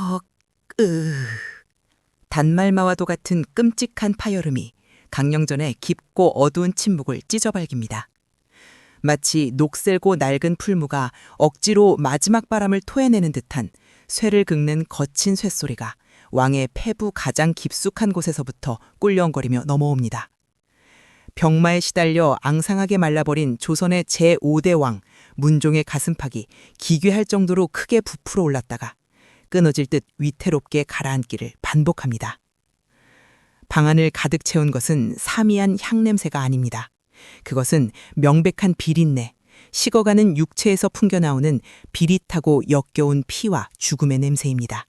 헉, 으. 단말마와도 같은 끔찍한 파열음이 강령전의 깊고 어두운 침묵을 찢어발깁니다. 마치 녹슬고 낡은 풀무가 억지로 마지막 바람을 토해내는 듯한 쇠를 긁는 거친 쇳소리가 왕의 폐부 가장 깊숙한 곳에서부터 꿀렁거리며 넘어옵니다. 병마에 시달려 앙상하게 말라버린 조선의 제5대 왕 문종의 가슴팍이 기괴할 정도로 크게 부풀어 올랐다가 끊어질 듯 위태롭게 가라앉기를 반복합니다. 방안을 가득 채운 것은 사미한 향냄새가 아닙니다. 그것은 명백한 비린내, 식어가는 육체에서 풍겨나오는 비릿하고 역겨운 피와 죽음의 냄새입니다.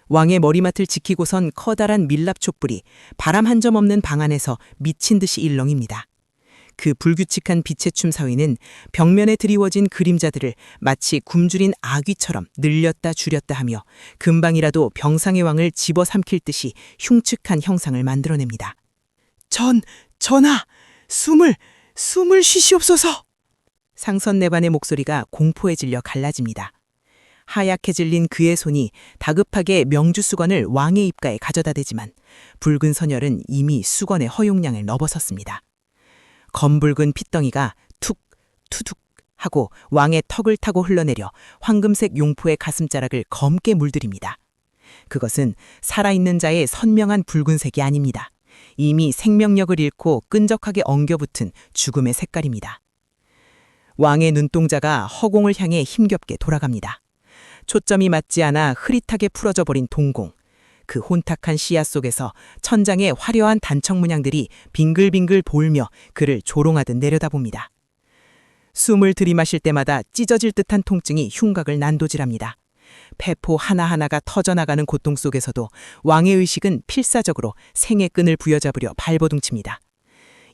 왕의 머리맡을 지키고선 커다란 밀랍 촛불이 바람 한 점 없는 방 안에서 미친 듯이 일렁입니다. 그 불규칙한 빛의 춤사위는 벽면에 드리워진 그림자들을 마치 굶주린 아귀처럼 늘렸다 줄였다 하며 금방이라도 병상의 왕을 집어삼킬 듯이 흉측한 형상을 만들어냅니다. 전하! 숨을 쉬시옵소서! 상선내반의 목소리가 공포에 질려 갈라집니다. 하얗게 질린 그의 손이 다급하게 명주수건을 왕의 입가에 가져다 대지만 붉은 선열은 이미 수건의 허용량을 넘어섰습니다. 검붉은 핏덩이가 툭 투둑 하고 왕의 턱을 타고 흘러내려 황금색 용포의 가슴자락을 검게 물들입니다. 그것은 살아있는 자의 선명한 붉은색이 아닙니다. 이미 생명력을 잃고 끈적하게 엉겨붙은 죽음의 색깔입니다. 왕의 눈동자가 허공을 향해 힘겹게 돌아갑니다. 초점이 맞지 않아 흐릿하게 풀어져 버린 동공. 그 혼탁한 씨앗 속에서 천장의 화려한 단청 문양들이 빙글빙글 볼며 그를 조롱하듯 내려다봅니다. 숨을 들이마실 때마다 찢어질 듯한 통증이 흉곽을 난도질합니다. 폐포 하나하나가 터져나가는 고통 속에서도 왕의 의식은 필사적으로 생의 끈을 부여잡으려 발버둥칩니다.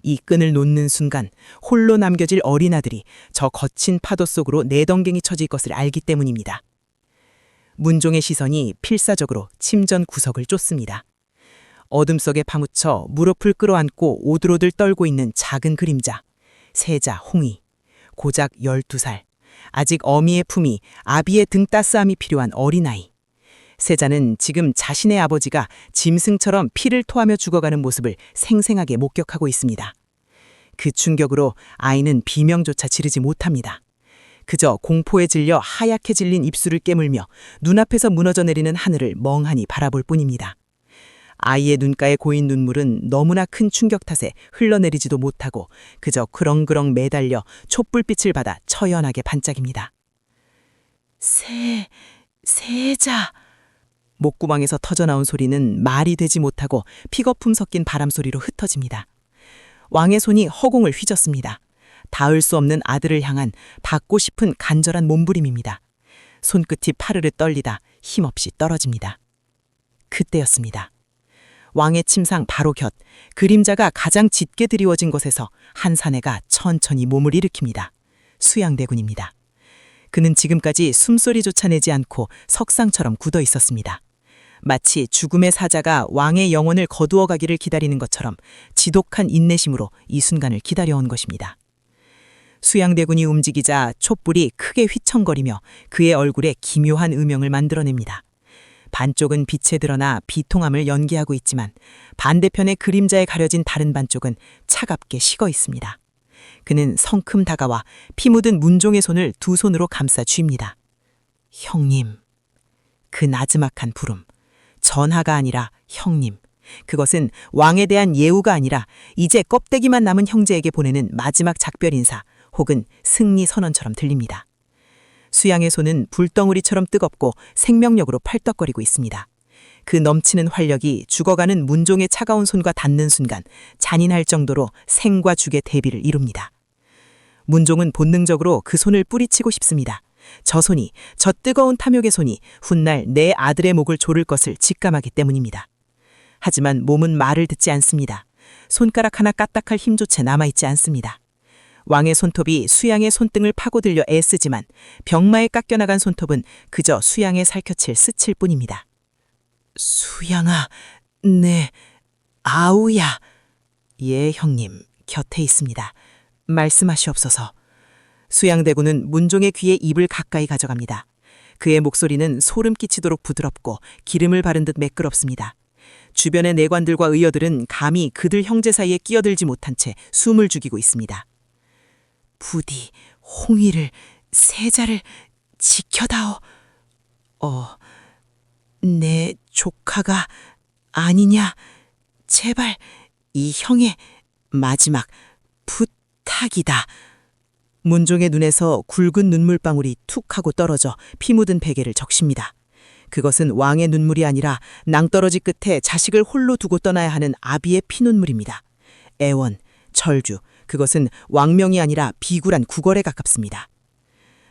이 끈을 놓는 순간 홀로 남겨질 어린아들이 저 거친 파도 속으로 내덩갱이 쳐질 것을 알기 때문입니다. 문종의 시선이 필사적으로 침전 구석을 쫓습니다. 어둠 속에 파묻혀 무릎을 끌어안고 오들오들 떨고 있는 작은 그림자, 세자 홍희, 고작 12살, 아직 어미의 품이 아비의 등 따스함이 필요한 어린아이. 세자는 지금 자신의 아버지가 짐승처럼 피를 토하며 죽어가는 모습을 생생하게 목격하고 있습니다. 그 충격으로 아이는 비명조차 지르지 못합니다. 그저 공포에 질려 하얗게 질린 입술을 깨물며 눈앞에서 무너져 내리는 하늘을 멍하니 바라볼 뿐입니다. 아이의 눈가에 고인 눈물은 너무나 큰 충격 탓에 흘러내리지도 못하고 그저 그렁그렁 매달려 촛불빛을 받아 처연하게 반짝입니다. 세자. 목구멍에서 터져나온 소리는 말이 되지 못하고 픽어품 섞인 바람소리로 흩어집니다. 왕의 손이 허공을 휘젓습니다. 닿을 수 없는 아들을 향한 닿고 싶은 간절한 몸부림입니다. 손끝이 파르르 떨리다 힘없이 떨어집니다. 그때였습니다. 왕의 침상 바로 곁, 그림자가 가장 짙게 드리워진 곳에서 한 사내가 천천히 몸을 일으킵니다. 수양대군입니다. 그는 지금까지 숨소리조차 내지 않고 석상처럼 굳어 있었습니다. 마치 죽음의 사자가 왕의 영혼을 거두어 가기를 기다리는 것처럼 지독한 인내심으로 이 순간을 기다려온 것입니다. 수양대군이 움직이자 촛불이 크게 휘청거리며 그의 얼굴에 기묘한 음영을 만들어냅니다. 반쪽은 빛에 드러나 비통함을 연기하고 있지만 반대편의 그림자에 가려진 다른 반쪽은 차갑게 식어 있습니다. 그는 성큼 다가와 피 묻은 문종의 손을 두 손으로 감싸 쥡니다. 형님. 그 나지막한 부름. 전하가 아니라 형님. 그것은 왕에 대한 예우가 아니라 이제 껍데기만 남은 형제에게 보내는 마지막 작별 인사 혹은 승리 선언처럼 들립니다. 수양의 손은 불덩어리처럼 뜨겁고 생명력으로 팔떡거리고 있습니다. 그 넘치는 활력이 죽어가는 문종의 차가운 손과 닿는 순간 잔인할 정도로 생과 죽의 대비를 이룹니다. 문종은 본능적으로 그 손을 뿌리치고 싶습니다. 저 손이, 저 뜨거운 탐욕의 손이 훗날 내 아들의 목을 조를 것을 직감하기 때문입니다. 하지만 몸은 말을 듣지 않습니다. 손가락 하나 까딱할 힘조차 남아있지 않습니다. 왕의 손톱이 수양의 손등을 파고들려 애쓰지만 병마에 깎여나간 손톱은 그저 수양의 살갗을 스칠 뿐입니다. 수양아, 아우야. 예, 형님, 곁에 있습니다. 말씀하시옵소서. 수양대군은 문종의 귀에 입을 가까이 가져갑니다. 그의 목소리는 소름 끼치도록 부드럽고 기름을 바른 듯 매끄럽습니다. 주변의 내관들과 의어들은 감히 그들 형제 사이에 끼어들지 못한 채 숨을 죽이고 있습니다. 부디 홍위를 세자를 지켜다오. 내 조카가 아니냐. 제발 이 형의 마지막 부탁이다. 문종의 눈에서 굵은 눈물방울이 툭 하고 떨어져 피 묻은 베개를 적십니다. 그것은 왕의 눈물이 아니라 낭떠러지 끝에 자식을 홀로 두고 떠나야 하는 아비의 피눈물입니다. 애원, 절규, 그것은 왕명이 아니라 비굴한 구걸에 가깝습니다.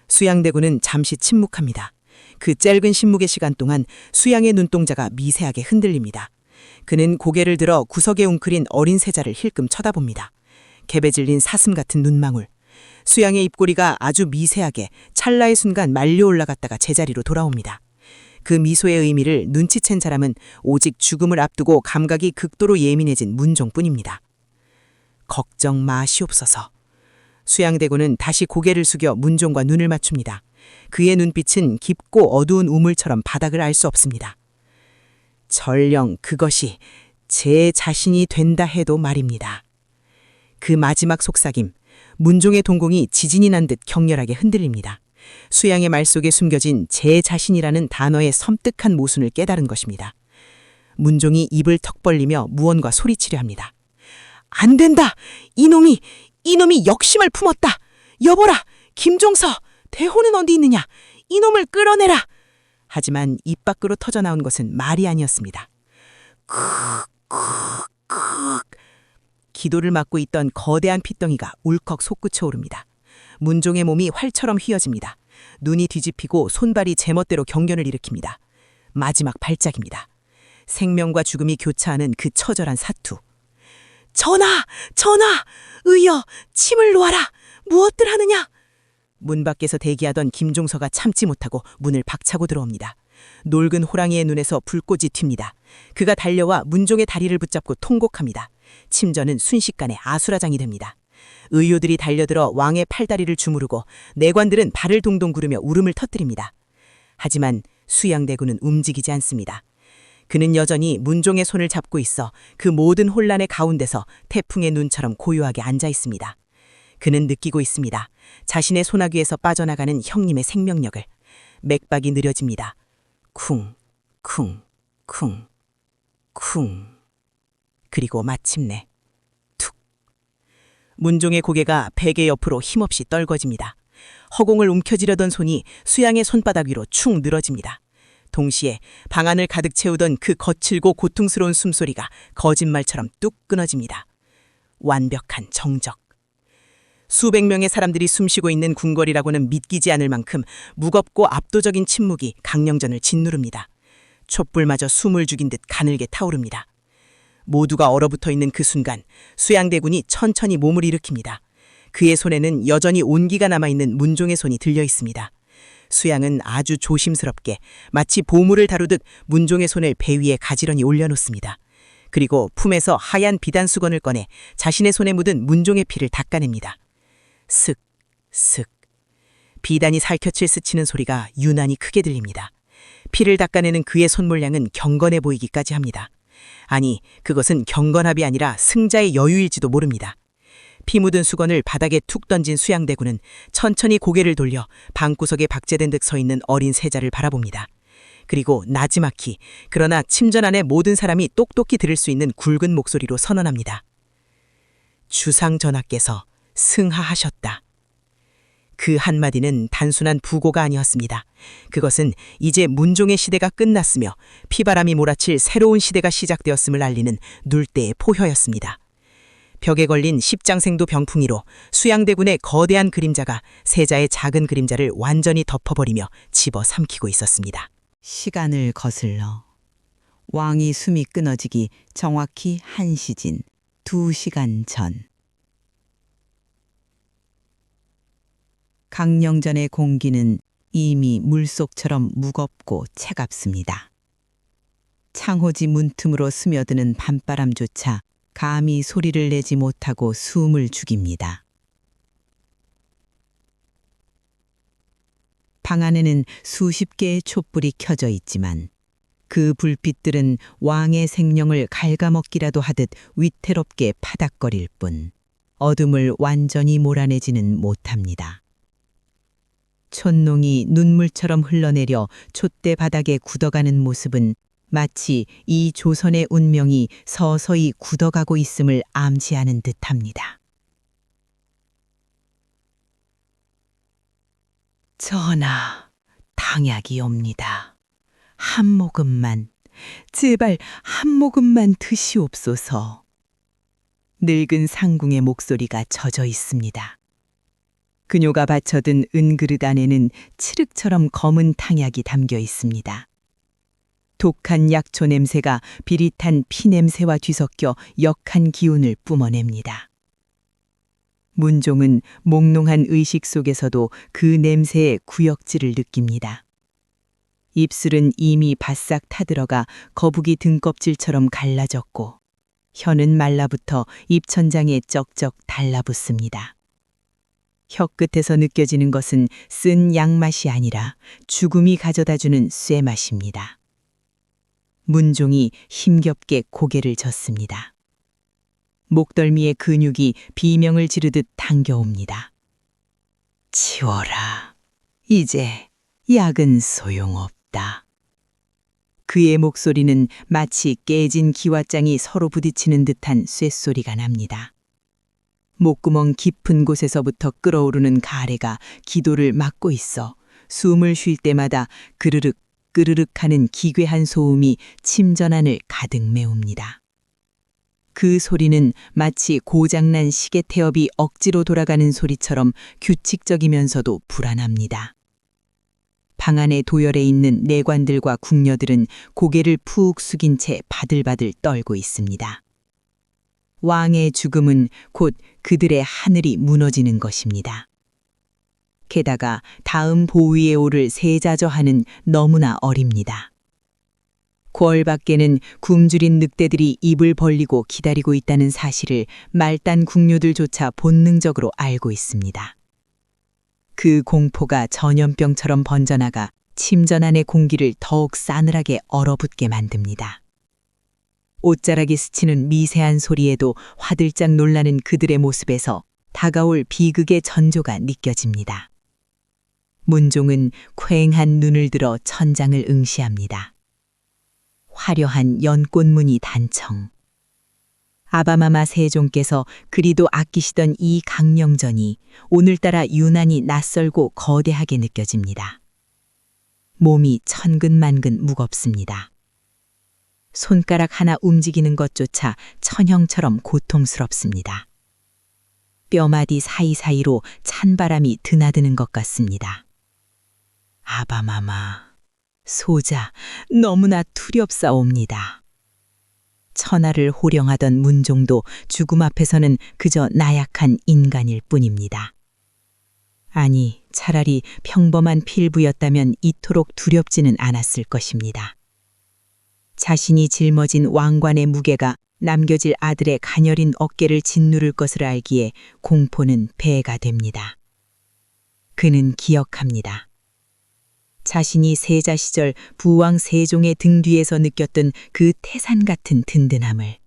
수양대군은 잠시 침묵합니다. 그 짧은 침묵의 시간 동안 수양의 눈동자가 미세하게 흔들립니다. 그는 고개를 들어 구석에 웅크린 어린 세자를 힐끔 쳐다봅니다. 갭에 질린 사슴 같은 눈망울. 수양의 입꼬리가 아주 미세하게 찰나의 순간 말려 올라갔다가 제자리로 돌아옵니다. 그 미소의 의미를 눈치챈 사람은 오직 죽음을 앞두고 감각이 극도로 예민해진 문종뿐입니다. 걱정 마시옵소서. 수양대군은 다시 고개를 숙여 문종과 눈을 맞춥니다. 그의 눈빛은 깊고 어두운 우물처럼 바닥을 알 수 없습니다. 전령 그것이 제 자신이 된다 해도 말입니다. 그 마지막 속삭임, 문종의 동공이 지진이 난 듯 격렬하게 흔들립니다. 수양의 말 속에 숨겨진 제 자신이라는 단어의 섬뜩한 모순을 깨달은 것입니다. 문종이 입을 턱 벌리며 무언가 소리치려 합니다. 안 된다! 이놈이 역심을 품었다! 여보라! 김종서! 대호는 어디 있느냐? 이놈을 끌어내라! 하지만 입 밖으로 터져나온 것은 말이 아니었습니다. 기도를 막고 있던 거대한 핏덩이가 울컥 솟구쳐 오릅니다. 문종의 몸이 활처럼 휘어집니다. 눈이 뒤집히고 손발이 제멋대로 경련을 일으킵니다. 마지막 발작입니다. 생명과 죽음이 교차하는 그 처절한 사투. 전하! 전하! 의여! 침을 놓아라! 무엇들 하느냐! 문 밖에서 대기하던 김종서가 참지 못하고 문을 박차고 들어옵니다. 놉은 호랑이의 눈에서 불꽃이 튑니다. 그가 달려와 문종의 다리를 붙잡고 통곡합니다. 침전은 순식간에 아수라장이 됩니다. 의효들이 달려들어 왕의 팔다리를 주무르고 내관들은 발을 동동 구르며 울음을 터뜨립니다. 하지만 수양대군은 움직이지 않습니다. 그는 여전히 문종의 손을 잡고 있어 그 모든 혼란의 가운데서 태풍의 눈처럼 고요하게 앉아 있습니다. 그는 느끼고 있습니다. 자신의 소나귀에서 빠져나가는 형님의 생명력을. 맥박이 느려집니다. 쿵, 쿵, 쿵, 쿵. 그리고 마침내 툭. 문종의 고개가 베개 옆으로 힘없이 떨궈집니다. 허공을 움켜쥐려던 손이 수양의 손바닥 위로 축 늘어집니다. 동시에 방 안을 가득 채우던 그 거칠고 고통스러운 숨소리가 거짓말처럼 뚝 끊어집니다. 완벽한 정적. 수백 명의 사람들이 숨쉬고 있는 궁궐이라고는 믿기지 않을 만큼 무겁고 압도적인 침묵이 강령전을 짓누릅니다. 촛불마저 숨을 죽인 듯 가늘게 타오릅니다. 모두가 얼어붙어 있는 그 순간 수양대군이 천천히 몸을 일으킵니다. 그의 손에는 여전히 온기가 남아있는 문종의 손이 들려 있습니다. 수양은 아주 조심스럽게 마치 보물을 다루듯 문종의 손을 배 위에 가지런히 올려놓습니다. 그리고 품에서 하얀 비단 수건을 꺼내 자신의 손에 묻은 문종의 피를 닦아냅니다. 슥, 슥. 비단이 살갗을 스치는 소리가 유난히 크게 들립니다. 피를 닦아내는 그의 손몰량은 경건해 보이기까지 합니다. 아니, 그것은 경건합이 아니라 승자의 여유일지도 모릅니다. 피 묻은 수건을 바닥에 툭 던진 수양대군은 천천히 고개를 돌려 방구석에 박제된 듯 서 있는 어린 세자를 바라봅니다. 그리고 나지막히, 그러나 침전 안의 모든 사람이 똑똑히 들을 수 있는 굵은 목소리로 선언합니다. 주상 전하께서 승하하셨다. 그 한마디는 단순한 부고가 아니었습니다. 그것은 이제 문종의 시대가 끝났으며 피바람이 몰아칠 새로운 시대가 시작되었음을 알리는 눌대의 포효였습니다. 벽에 걸린 십장생도 병풍이로 수양대군의 거대한 그림자가 세자의 작은 그림자를 완전히 덮어버리며 집어삼키고 있었습니다. 시간을 거슬러 왕이 숨이 끊어지기 정확히 1시진 2시간 전. 강령전의 공기는 이미 물속처럼 무겁고 차갑습니다. 창호지 문틈으로 스며드는 밤바람조차 감히 소리를 내지 못하고 숨을 죽입니다. 방 안에는 수십 개의 촛불이 켜져 있지만 그 불빛들은 왕의 생명을 갉아먹기라도 하듯 위태롭게 파닥거릴 뿐 어둠을 완전히 몰아내지는 못합니다. 촛농이 눈물처럼 흘러내려 촛대 바닥에 굳어가는 모습은 마치 이 조선의 운명이 서서히 굳어가고 있음을 암시하는 듯합니다. 전하, 당약이 옵니다. 한 모금만, 제발 한 모금만 드시옵소서. 늙은 상궁의 목소리가 젖어 있습니다. 그녀가 받쳐든 은그릇 안에는 칠흑처럼 검은 탕약이 담겨 있습니다. 독한 약초 냄새가 비릿한 피 냄새와 뒤섞여 역한 기운을 뿜어냅니다. 문종은 몽롱한 의식 속에서도 그 냄새의 구역질을 느낍니다. 입술은 이미 바싹 타들어가 거북이 등껍질처럼 갈라졌고 혀는 말라붙어 입천장에 쩍쩍 달라붙습니다. 혀끝에서 느껴지는 것은 쓴 약맛이 아니라 죽음이 가져다주는 쇠맛입니다. 문종이 힘겹게 고개를 젓습니다. 목덜미의 근육이 비명을 지르듯 당겨옵니다. 치워라. 이제 약은 소용없다. 그의 목소리는 마치 깨진 기왓장이 서로 부딪히는 듯한 쇳소리가 납니다. 목구멍 깊은 곳에서부터 끓어오르는 가래가 기도를 막고 있어 숨을 쉴 때마다 그르륵 끄르륵 하는 기괴한 소음이 침전안을 가득 메웁니다. 그 소리는 마치 고장난 시계 태엽이 억지로 돌아가는 소리처럼 규칙적이면서도 불안합니다. 방 안에 도열해 있는 내관들과 궁녀들은 고개를 푹 숙인 채 바들바들 떨고 있습니다. 왕의 죽음은 곧 그들의 하늘이 무너지는 것입니다. 게다가 다음 보위에 오를 세자저하는 너무나 어립니다. 궐 밖에는 굶주린 늑대들이 입을 벌리고 기다리고 있다는 사실을 말단 궁녀들조차 본능적으로 알고 있습니다. 그 공포가 전염병처럼 번져나가 침전안의 공기를 더욱 싸늘하게 얼어붙게 만듭니다. 옷자락이 스치는 미세한 소리에도 화들짝 놀라는 그들의 모습에서 다가올 비극의 전조가 느껴집니다. 문종은 퀭한 눈을 들어 천장을 응시합니다. 화려한 연꽃무늬 단청. 아바마마 세종께서 그리도 아끼시던 이 강령전이 오늘따라 유난히 낯설고 거대하게 느껴집니다. 몸이 천근만근 무겁습니다. 손가락 하나 움직이는 것조차 천형처럼 고통스럽습니다. 뼈마디 사이사이로 찬바람이 드나드는 것 같습니다. 아바마마, 소자, 너무나 두렵사옵니다. 천하를 호령하던 문종도 죽음 앞에서는 그저 나약한 인간일 뿐입니다. 아니, 차라리 평범한 필부였다면 이토록 두렵지는 않았을 것입니다. 자신이 짊어진 왕관의 무게가 남겨질 아들의 가녀린 어깨를 짓누를 것을 알기에 공포는 배가 됩니다. 그는 기억합니다. 자신이 세자 시절 부왕 세종의 등 뒤에서 느꼈던 그 태산 같은 든든함을.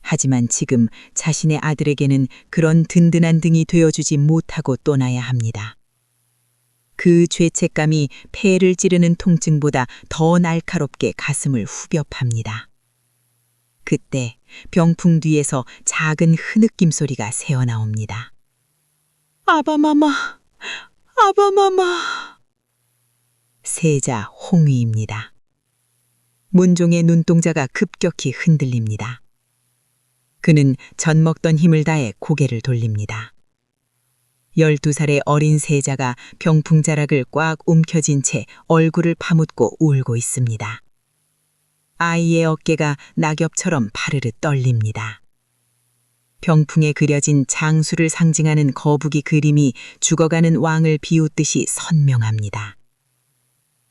하지만 지금 자신의 아들에게는 그런 든든한 등이 되어주지 못하고 떠나야 합니다. 그 죄책감이 폐를 찌르는 통증보다 더 날카롭게 가슴을 후벼 팝니다. 그때 병풍 뒤에서 작은 흐느낌 소리가 새어나옵니다. 아바마마, 아바마마. 세자 홍위입니다. 문종의 눈동자가 급격히 흔들립니다. 그는 젖먹던 힘을 다해 고개를 돌립니다. 12살의 어린 세자가 병풍자락을 꽉 움켜쥔 채 얼굴을 파묻고 울고 있습니다. 아이의 어깨가 낙엽처럼 파르르 떨립니다. 병풍에 그려진 장수를 상징하는 거북이 그림이 죽어가는 왕을 비웃듯이 선명합니다.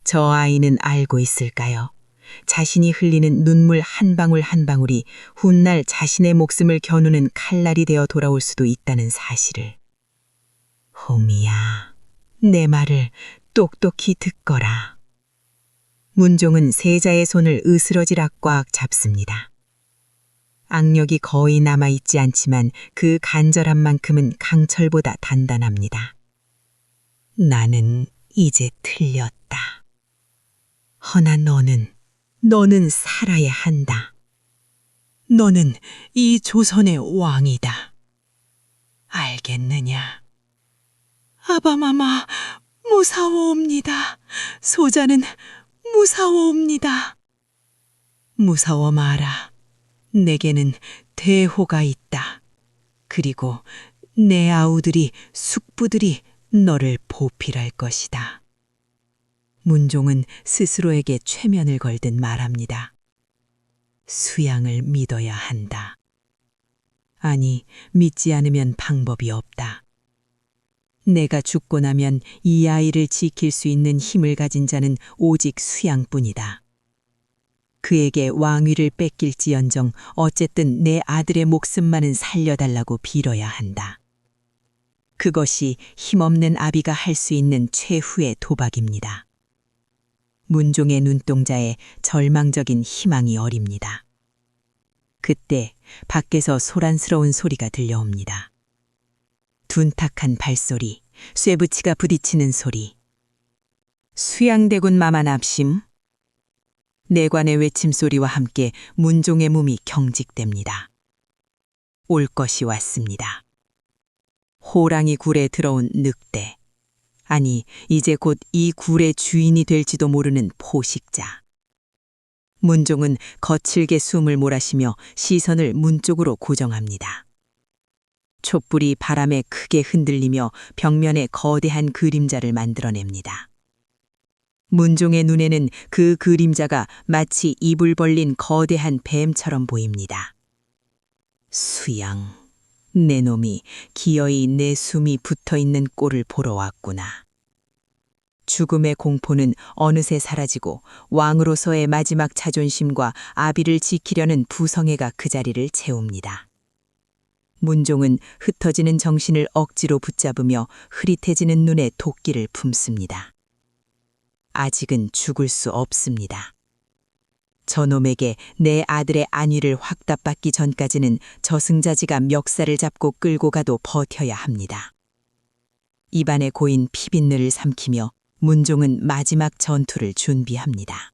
저 아이는 알고 있을까요? 자신이 흘리는 눈물 한 방울 한 방울이 훗날 자신의 목숨을 겨누는 칼날이 되어 돌아올 수도 있다는 사실을. 홍이야, 내 말을 똑똑히 듣거라. 문종은 세자의 손을 으스러지락 꽉 잡습니다. 악력이 거의 남아있지 않지만 그 간절한 만큼은 강철보다 단단합니다. 나는 이제 틀렸다. 허나 너는 살아야 한다. 너는 이 조선의 왕이다. 알겠느냐? 아바마마, 무사워옵니다. 소자는 무사워옵니다. 무사워 마라. 내게는 대호가 있다. 그리고 내 아우들이 숙부들이 너를 보필할 것이다. 문종은 스스로에게 최면을 걸듯 말합니다. 수양을 믿어야 한다. 아니, 믿지 않으면 방법이 없다. 내가 죽고 나면 이 아이를 지킬 수 있는 힘을 가진 자는 오직 수양뿐이다. 그에게 왕위를 뺏길지언정 어쨌든 내 아들의 목숨만은 살려달라고 빌어야 한다. 그것이 힘없는 아비가 할 수 있는 최후의 도박입니다. 문종의 눈동자에 절망적인 희망이 어립니다. 그때 밖에서 소란스러운 소리가 들려옵니다. 둔탁한 발소리, 쇠붙이가 부딪히는 소리. 수양대군 마만 압심. 내관의 외침소리와 함께 문종의 몸이 경직됩니다. 올 것이 왔습니다. 호랑이 굴에 들어온 늑대. 아니, 이제 곧 이 굴의 주인이 될지도 모르는 포식자. 문종은 거칠게 숨을 몰아쉬며 시선을 문 쪽으로 고정합니다. 촛불이 바람에 크게 흔들리며 벽면에 거대한 그림자를 만들어냅니다. 문종의 눈에는 그 그림자가 마치 입을 벌린 거대한 뱀처럼 보입니다. 수양, 내 놈이 기어이 내 숨이 붙어있는 꼴을 보러 왔구나. 죽음의 공포는 어느새 사라지고 왕으로서의 마지막 자존심과 아비를 지키려는 부성애가 그 자리를 채웁니다. 문종은 흩어지는 정신을 억지로 붙잡으며 흐릿해지는 눈에 도끼를 품습니다. 아직은 죽을 수 없습니다. 저놈에게 내 아들의 안위를 확답받기 전까지는 저승자지가 멱살을 잡고 끌고 가도 버텨야 합니다. 입안에 고인 피빈느를 삼키며 문종은 마지막 전투를 준비합니다.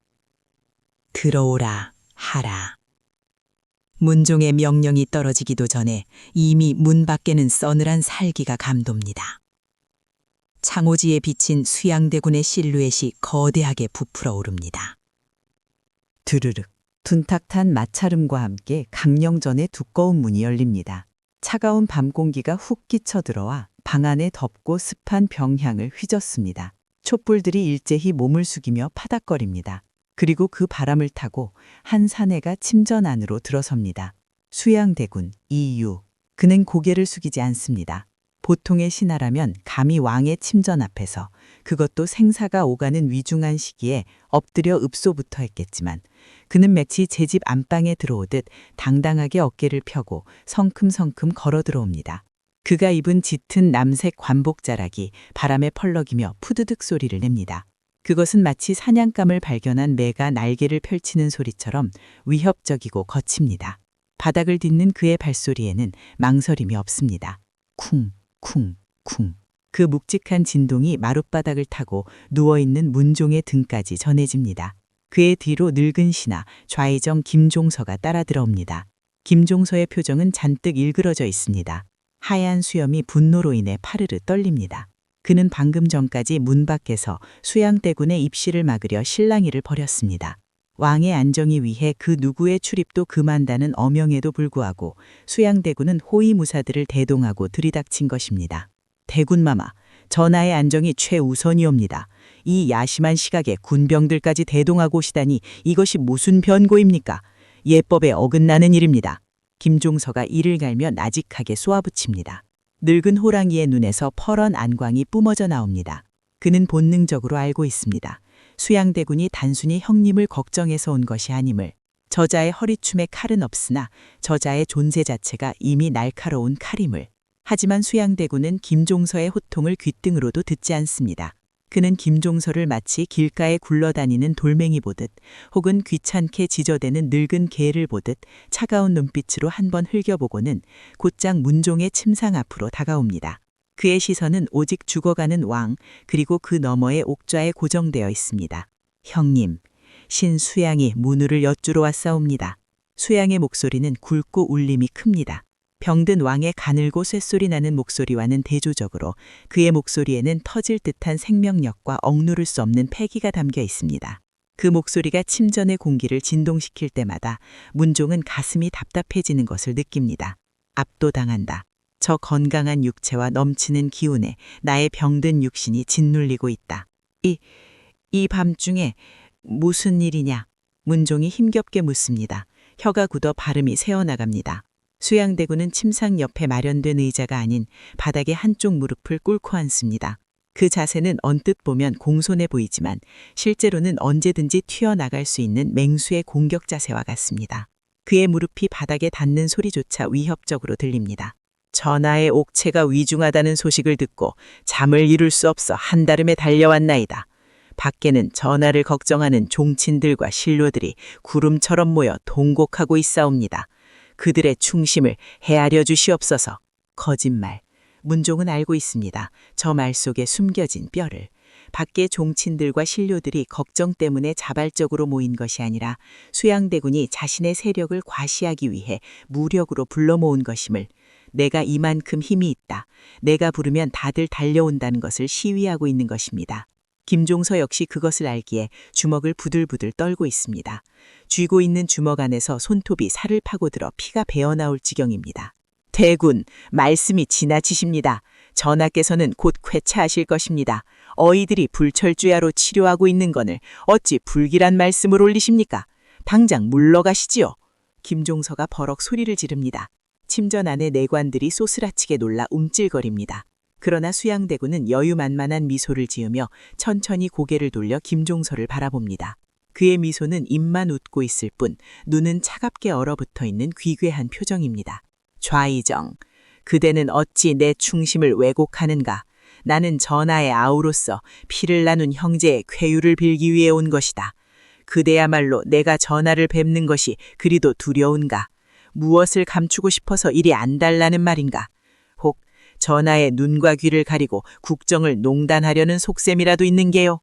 들어오라 하라. 문종의 명령이 떨어지기도 전에 이미 문 밖에는 서늘한 살기가 감돕니다. 창호지에 비친 수양대군의 실루엣이 거대하게 부풀어 오릅니다. 드르륵, 둔탁한 마찰음과 함께 강령전의 두꺼운 문이 열립니다. 차가운 밤 공기가 훅 끼쳐 들어와 방 안에 덥고 습한 병향을 휘젓습니다. 촛불들이 일제히 몸을 숙이며 파닥거립니다. 그리고 그 바람을 타고 한 사내가 침전 안으로 들어섭니다. 수양대군 이유. 그는 고개를 숙이지 않습니다. 보통의 신하라면 감히 왕의 침전 앞에서, 그것도 생사가 오가는 위중한 시기에 엎드려 읍소부터 했겠지만 그는 마치 제 집 안방에 들어오듯 당당하게 어깨를 펴고 성큼성큼 걸어 들어옵니다. 그가 입은 짙은 남색 관복자락이 바람에 펄럭이며 푸드득 소리를 냅니다. 그것은 마치 사냥감을 발견한 매가 날개를 펼치는 소리처럼 위협적이고 거칩니다. 바닥을 딛는 그의 발소리에는 망설임이 없습니다. 쿵, 쿵, 쿵. 그 묵직한 진동이 마룻바닥을 타고 누워있는 문종의 등까지 전해집니다. 그의 뒤로 늙은 신하 좌의정 김종서가 따라 들어옵니다. 김종서의 표정은 잔뜩 일그러져 있습니다. 하얀 수염이 분노로 인해 파르르 떨립니다. 그는 방금 전까지 문 밖에서 수양대군의 입시를 막으려 실랑이를 벌였습니다. 왕의 안정이 위해 그 누구의 출입도 금한다는 어명에도 불구하고 수양대군은 호위무사들을 대동하고 들이닥친 것입니다. 대군마마, 전하의 안정이 최우선이옵니다. 이 야심한 시각에 군병들까지 대동하고 오시다니 이것이 무슨 변고입니까? 예법에 어긋나는 일입니다. 김종서가 이를 갈며 나직하게 쏘아붙입니다. 늙은 호랑이의 눈에서 퍼런 안광이 뿜어져 나옵니다. 그는 본능적으로 알고 있습니다. 수양대군이 단순히 형님을 걱정해서 온 것이 아님을. 저자의 허리춤에 칼은 없으나 저자의 존재 자체가 이미 날카로운 칼임을. 하지만 수양대군은 김종서의 호통을 귓등으로도 듣지 않습니다. 그는 김종서를 마치 길가에 굴러다니는 돌멩이 보듯 혹은 귀찮게 지저대는 늙은 개를 보듯 차가운 눈빛으로 한번 흘겨보고는 곧장 문종의 침상 앞으로 다가옵니다. 그의 시선은 오직 죽어가는 왕 그리고 그 너머의 옥좌에 고정되어 있습니다. 형님, 신 수양이 문우를 엿주러 왔사옵니다. 수양의 목소리는 굵고 울림이 큽니다. 병든 왕의 가늘고 쇳소리 나는 목소리와는 대조적으로 그의 목소리에는 터질 듯한 생명력과 억누를 수 없는 패기가 담겨 있습니다. 그 목소리가 침전의 공기를 진동시킬 때마다 문종은 가슴이 답답해지는 것을 느낍니다. 압도당한다. 저 건강한 육체와 넘치는 기운에 나의 병든 육신이 짓눌리고 있다. 이 밤중에 무슨 일이냐? 문종이 힘겹게 묻습니다. 혀가 굳어 발음이 새어나갑니다. 수양대군은 침상 옆에 마련된 의자가 아닌 바닥에 한쪽 무릎을 꿇고 앉습니다. 그 자세는 언뜻 보면 공손해 보이지만 실제로는 언제든지 튀어나갈 수 있는 맹수의 공격 자세와 같습니다. 그의 무릎이 바닥에 닿는 소리조차 위협적으로 들립니다. 전하의 옥체가 위중하다는 소식을 듣고 잠을 이룰 수 없어 한달음에 달려왔나이다. 밖에는 전하를 걱정하는 종친들과 신료들이 구름처럼 모여 동곡하고 있사옵니다. 그들의 충심을 헤아려 주시옵소서. 거짓말. 문종은 알고 있습니다. 저 말 속에 숨겨진 뼈를. 밖에 종친들과 신료들이 걱정 때문에 자발적으로 모인 것이 아니라 수양대군이 자신의 세력을 과시하기 위해 무력으로 불러 모은 것임을, 내가 이만큼 힘이 있다, 내가 부르면 다들 달려온다는 것을 시위하고 있는 것입니다. 김종서 역시 그것을 알기에 주먹을 부들부들 떨고 있습니다. 쥐고 있는 주먹 안에서 손톱이 살을 파고들어 피가 배어나올 지경입니다. 대군, 말씀이 지나치십니다. 전하께서는 곧 쾌차하실 것입니다. 어이들이 불철주야로 치료하고 있는 건을 어찌 불길한 말씀을 올리십니까? 당장 물러가시지요. 김종서가 버럭 소리를 지릅니다. 침전 안의 내관들이 소스라치게 놀라 움찔거립니다. 그러나 수양대군은 여유만만한 미소를 지으며 천천히 고개를 돌려 김종서를 바라봅니다. 그의 미소는 입만 웃고 있을 뿐 눈은 차갑게 얼어붙어 있는 귀괴한 표정입니다. 좌이정, 그대는 어찌 내 충심을 왜곡하는가? 나는 전하의 아우로서 피를 나눈 형제의 쾌유를 빌기 위해 온 것이다. 그대야말로 내가 전하를 뵙는 것이 그리도 두려운가? 무엇을 감추고 싶어서 이리 안달나는 말인가? 혹 전하의 눈과 귀를 가리고 국정을 농단하려는 속셈이라도 있는 게요.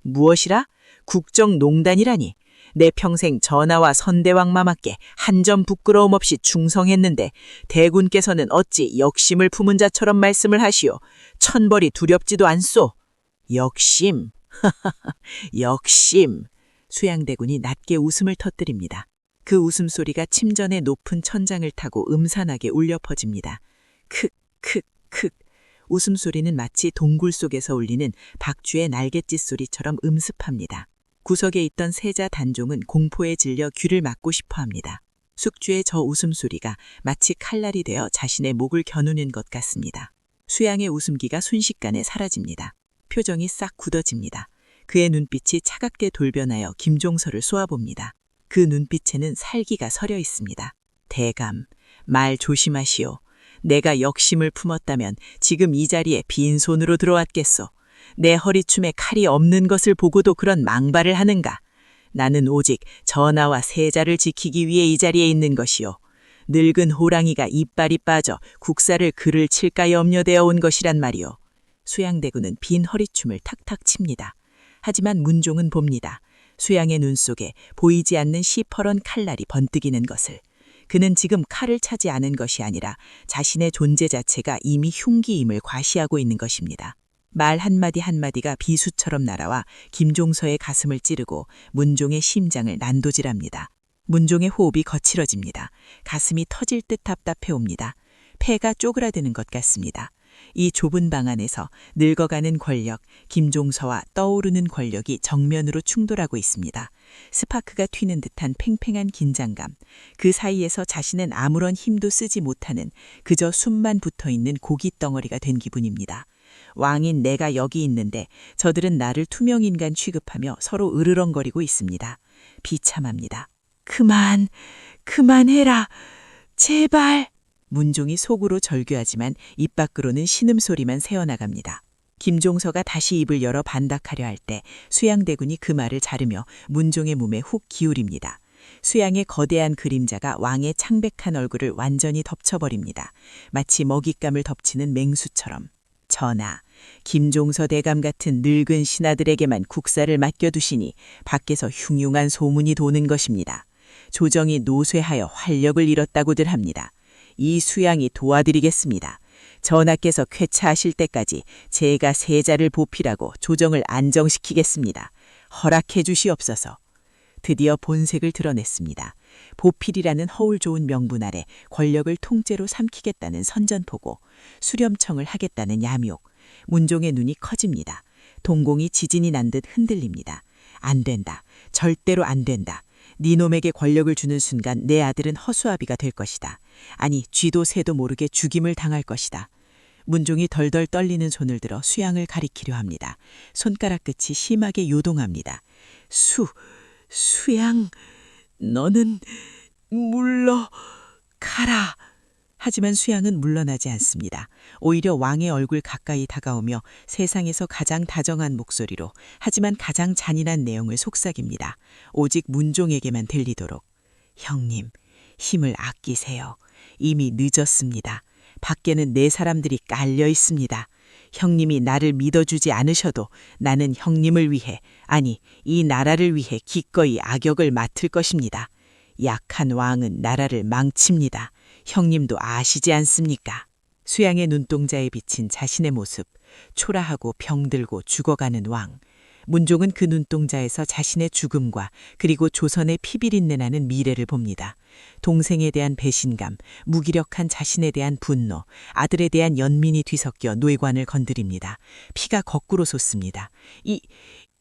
무엇이라? 국정농단이라니. 내 평생 전하와 선대왕마마께 한 점 부끄러움 없이 충성했는데 대군께서는 어찌 역심을 품은 자처럼 말씀을 하시오. 천벌이 두렵지도 않소. 역심. 역심. 수양대군이 낮게 웃음을 터뜨립니다. 그 웃음소리가 침전의 높은 천장을 타고 음산하게 울려 퍼집니다. 크크크. 웃음소리는 마치 동굴 속에서 울리는 박쥐의 날갯짓 소리처럼 음습합니다. 구석에 있던 세자 단종은 공포에 질려 귀를 막고 싶어 합니다. 숙주의 저 웃음소리가 마치 칼날이 되어 자신의 목을 겨누는 것 같습니다. 수양의 웃음기가 순식간에 사라집니다. 표정이 싹 굳어집니다. 그의 눈빛이 차갑게 돌변하여 김종서를 쏘아봅니다. 그 눈빛에는 살기가 서려 있습니다. 대감, 말 조심하시오. 내가 역심을 품었다면 지금 이 자리에 빈손으로 들어왔겠소. 내 허리춤에 칼이 없는 것을 보고도 그런 망발을 하는가? 나는 오직 전하와 세자를 지키기 위해 이 자리에 있는 것이오. 늙은 호랑이가 이빨이 빠져 국사를 글을 칠까 염려되어 온 것이란 말이오. 수양대군은 빈 허리춤을 탁탁 칩니다. 하지만 문종은 봅니다. 수양의 눈 속에 보이지 않는 시퍼런 칼날이 번뜩이는 것을. 그는 지금 칼을 차지 않은 것이 아니라 자신의 존재 자체가 이미 흉기임을 과시하고 있는 것입니다. 말 한마디 한마디가 비수처럼 날아와 김종서의 가슴을 찌르고 문종의 심장을 난도질합니다. 문종의 호흡이 거칠어집니다. 가슴이 터질 듯 답답해 옵니다. 폐가 쪼그라드는 것 같습니다. 이 좁은 방 안에서 늙어가는 권력, 김종서와 떠오르는 권력이 정면으로 충돌하고 있습니다. 스파크가 튀는 듯한 팽팽한 긴장감, 그 사이에서 자신은 아무런 힘도 쓰지 못하는 그저 숨만 붙어있는 고깃 덩어리가 된 기분입니다. 왕인 내가 여기 있는데 저들은 나를 투명인간 취급하며 서로 으르렁거리고 있습니다. 비참합니다. 그만해라. 제발. 문종이 속으로 절규하지만 입 밖으로는 신음소리만 새어나갑니다. 김종서가 다시 입을 열어 반박하려 할 때 수양대군이 그 말을 자르며 문종의 몸에 훅 기울입니다. 수양의 거대한 그림자가 왕의 창백한 얼굴을 완전히 덮쳐버립니다. 마치 먹잇감을 덮치는 맹수처럼. 전하, 김종서 대감 같은 늙은 신하들에게만 국사를 맡겨두시니 밖에서 흉흉한 소문이 도는 것입니다. 조정이 노쇠하여 활력을 잃었다고들 합니다. 이 수양이 도와드리겠습니다. 전하께서 쾌차하실 때까지 제가 세자를 보필하고 조정을 안정시키겠습니다. 허락해 주시옵소서. 드디어 본색을 드러냈습니다. 보필이라는 허울 좋은 명분 아래 권력을 통째로 삼키겠다는 선전포고, 수렴청을 하겠다는 야미옥. 문종의 눈이 커집니다. 동공이 지진이 난 듯 흔들립니다. 안 된다. 절대로 안 된다. 네 놈에게 권력을 주는 순간 내 아들은 허수아비가 될 것이다. 아니, 쥐도 새도 모르게 죽임을 당할 것이다. 문종이 덜덜 떨리는 손을 들어 수양을 가리키려 합니다. 손가락 끝이 심하게 요동합니다. 수양, 너는 물러가라. 하지만 수양은 물러나지 않습니다. 오히려 왕의 얼굴 가까이 다가오며 세상에서 가장 다정한 목소리로, 하지만 가장 잔인한 내용을 속삭입니다. 오직 문종에게만 들리도록. 형님, 힘을 아끼세요. 이미 늦었습니다. 밖에는 내 사람들이 깔려 있습니다. 형님이 나를 믿어주지 않으셔도 나는 형님을 위해, 아니 이 나라를 위해 기꺼이 악역을 맡을 것입니다. 약한 왕은 나라를 망칩니다. 형님도 아시지 않습니까? 수양의 눈동자에 비친 자신의 모습, 초라하고 병들고 죽어가는 왕. 문종은 그 눈동자에서 자신의 죽음과 그리고 조선의 피비린내 나는 미래를 봅니다. 동생에 대한 배신감, 무기력한 자신에 대한 분노, 아들에 대한 연민이 뒤섞여 뇌관을 건드립니다. 피가 거꾸로 솟습니다.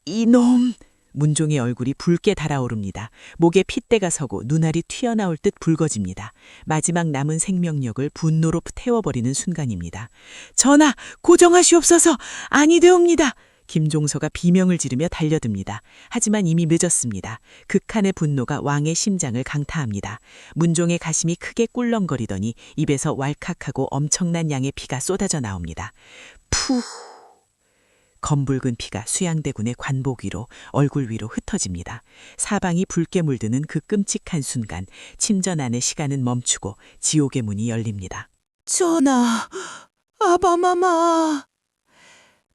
이놈! 문종의 얼굴이 붉게 달아오릅니다. 목에 핏대가 서고 눈알이 튀어나올 듯 붉어집니다. 마지막 남은 생명력을 분노로 태워버리는 순간입니다. 전하, 고정하시옵소서. 아니되옵니다. 김종서가 비명을 지르며 달려듭니다. 하지만 이미 늦었습니다. 극한의 분노가 왕의 심장을 강타합니다. 문종의 가심이 크게 꿀렁거리더니 입에서 왈칵하고 엄청난 양의 피가 쏟아져 나옵니다. 푸! 검붉은 피가 수양대군의 관복 위로, 얼굴 위로 흩어집니다. 사방이 붉게 물드는 그 끔찍한 순간, 침전 안의 시간은 멈추고 지옥의 문이 열립니다. 전하, 아바마마.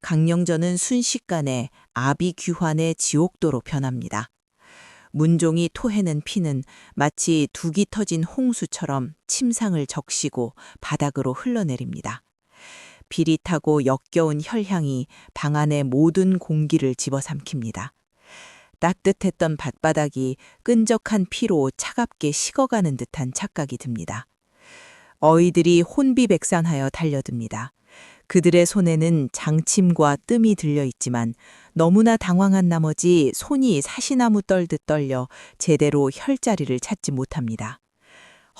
강령전은 순식간에 아비규환의 지옥도로 변합니다. 문종이 토해낸 피는 마치 둑이 터진 홍수처럼 침상을 적시고 바닥으로 흘러내립니다. 비릿하고 역겨운 혈향이 방 안의 모든 공기를 집어삼킵니다. 따뜻했던 밭바닥이 끈적한 피로 차갑게 식어가는 듯한 착각이 듭니다. 어이들이 혼비백산하여 달려듭니다. 그들의 손에는 장침과 뜸이 들려 있지만 너무나 당황한 나머지 손이 사시나무 떨듯 떨려 제대로 혈자리를 찾지 못합니다.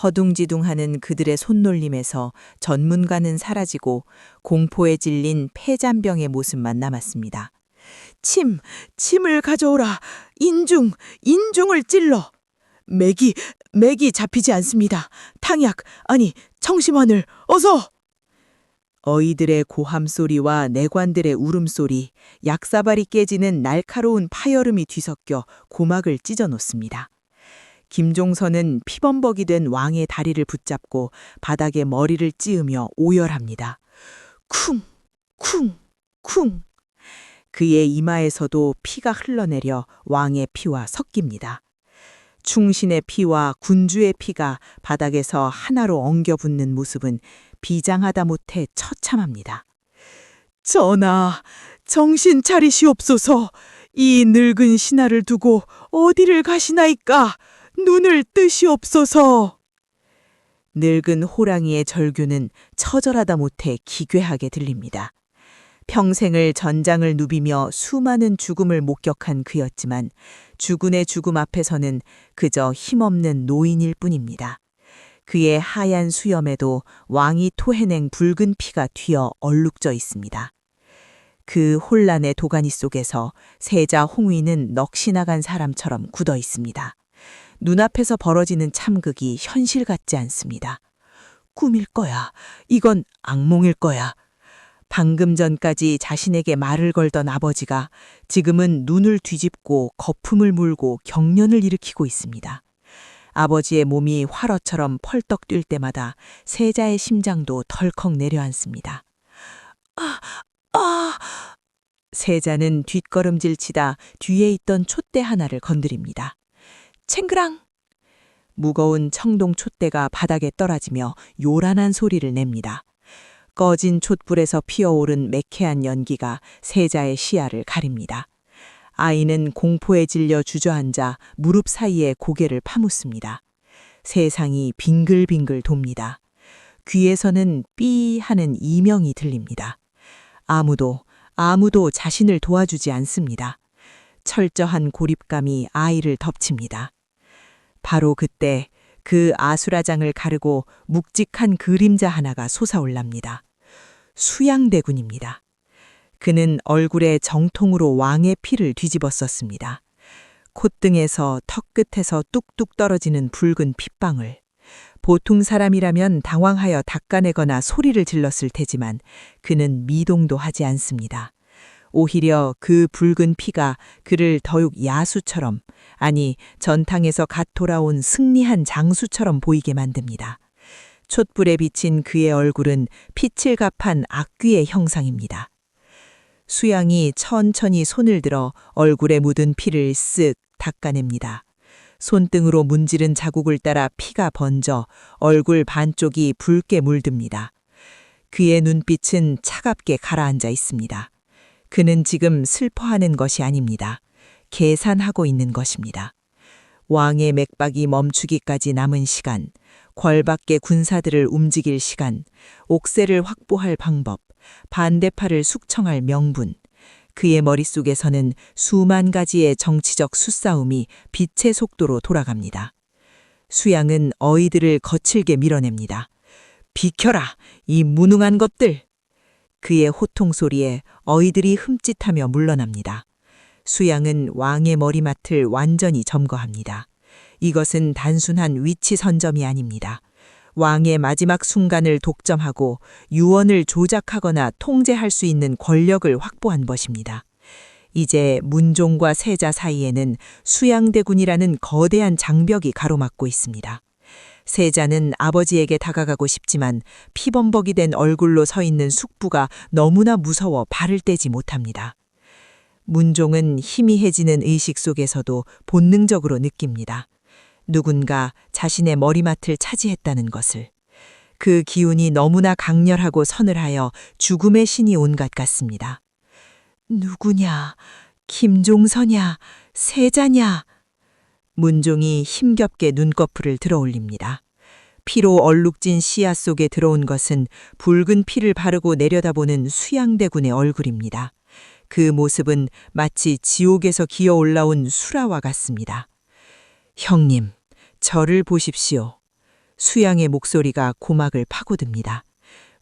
허둥지둥하는 그들의 손놀림에서 전문가는 사라지고 공포에 질린 폐잔병의 모습만 남았습니다. 침을 가져오라. 인중을 찔러. 맥이 잡히지 않습니다. 탕약, 아니 청심환을 어서. 어이들의 고함 소리와 내관들의 울음소리, 약사발이 깨지는 날카로운 파열음이 뒤섞여 고막을 찢어 놓습니다. 김종서는 피범벅이 된 왕의 다리를 붙잡고 바닥에 머리를 찌으며 오열합니다. 쿵. 그의 이마에서도 피가 흘러내려 왕의 피와 섞입니다. 충신의 피와 군주의 피가 바닥에서 하나로 엉겨붙는 모습은 비장하다 못해 처참합니다. 전하, 정신 차리시옵소서. 이 늙은 신하를 두고 어디를 가시나이까? 눈을 뜨시옵소서. 늙은 호랑이의 절규는 처절하다 못해 기괴하게 들립니다. 평생을 전장을 누비며 수많은 죽음을 목격한 그였지만 주군의 죽음 앞에서는 그저 힘없는 노인일 뿐입니다. 그의 하얀 수염에도 왕이 토해낸 붉은 피가 튀어 얼룩져 있습니다. 그 혼란의 도가니 속에서 세자 홍위는 넋이 나간 사람처럼 굳어 있습니다. 눈앞에서 벌어지는 참극이 현실 같지 않습니다. 꿈일 거야. 이건 악몽일 거야. 방금 전까지 자신에게 말을 걸던 아버지가 지금은 눈을 뒤집고 거품을 물고 경련을 일으키고 있습니다. 아버지의 몸이 활어처럼 펄떡 뛸 때마다 세자의 심장도 덜컥 내려앉습니다. 세자는 뒷걸음질 치다 뒤에 있던 촛대 하나를 건드립니다. 챙그랑! 무거운 청동 촛대가 바닥에 떨어지며 요란한 소리를 냅니다. 꺼진 촛불에서 피어오른 매캐한 연기가 세자의 시야를 가립니다. 아이는 공포에 질려 주저앉아 무릎 사이에 고개를 파묻습니다. 세상이 빙글빙글 돕니다. 귀에서는 삐 하는 이명이 들립니다. 아무도 자신을 도와주지 않습니다. 철저한 고립감이 아이를 덮칩니다. 바로 그때 그 아수라장을 가르고 묵직한 그림자 하나가 솟아올랍니다. 수양대군입니다. 그는 얼굴에 정통으로 왕의 피를 뒤집었었습니다. 콧등에서 턱끝에서 뚝뚝 떨어지는 붉은 핏방울. 보통 사람이라면 당황하여 닦아내거나 소리를 질렀을 테지만 그는 미동도 하지 않습니다. 오히려 그 붉은 피가 그를 더욱 야수처럼, 아니 전탕에서 갓 돌아온 승리한 장수처럼 보이게 만듭니다. 촛불에 비친 그의 얼굴은 피칠갑한 악귀의 형상입니다. 수양이 천천히 손을 들어 얼굴에 묻은 피를 쓱 닦아냅니다. 손등으로 문지른 자국을 따라 피가 번져 얼굴 반쪽이 붉게 물듭니다. 그의 눈빛은 차갑게 가라앉아 있습니다. 그는 지금 슬퍼하는 것이 아닙니다. 계산하고 있는 것입니다. 왕의 맥박이 멈추기까지 남은 시간, 궐밖의 군사들을 움직일 시간, 옥새를 확보할 방법, 반대파를 숙청할 명분, 그의 머릿속에서는 수만 가지의 정치적 수싸움이 빛의 속도로 돌아갑니다. 수양은 어이들을 거칠게 밀어냅니다. 비켜라, 이 무능한 것들! 그의 호통 소리에 어이들이 흠칫하며 물러납니다. 수양은 왕의 머리맡을 완전히 점거합니다. 이것은 단순한 위치 선점이 아닙니다. 왕의 마지막 순간을 독점하고 유언을 조작하거나 통제할 수 있는 권력을 확보한 것입니다. 이제 문종과 세자 사이에는 수양대군이라는 거대한 장벽이 가로막고 있습니다. 세자는 아버지에게 다가가고 싶지만 피범벅이 된 얼굴로 서 있는 숙부가 너무나 무서워 발을 떼지 못합니다. 문종은 희미해지는 의식 속에서도 본능적으로 느낍니다. 누군가 자신의 머리맡을 차지했다는 것을. 그 기운이 너무나 강렬하고 서늘하여 죽음의 신이 온 것 같습니다. 누구냐? 김종서냐? 세자냐? 문종이 힘겹게 눈꺼풀을 들어 올립니다. 피로 얼룩진 시야 속에 들어온 것은 붉은 피를 바르고 내려다보는 수양대군의 얼굴입니다. 그 모습은 마치 지옥에서 기어 올라온 수라와 같습니다. 형님, 저를 보십시오. 수양의 목소리가 고막을 파고듭니다.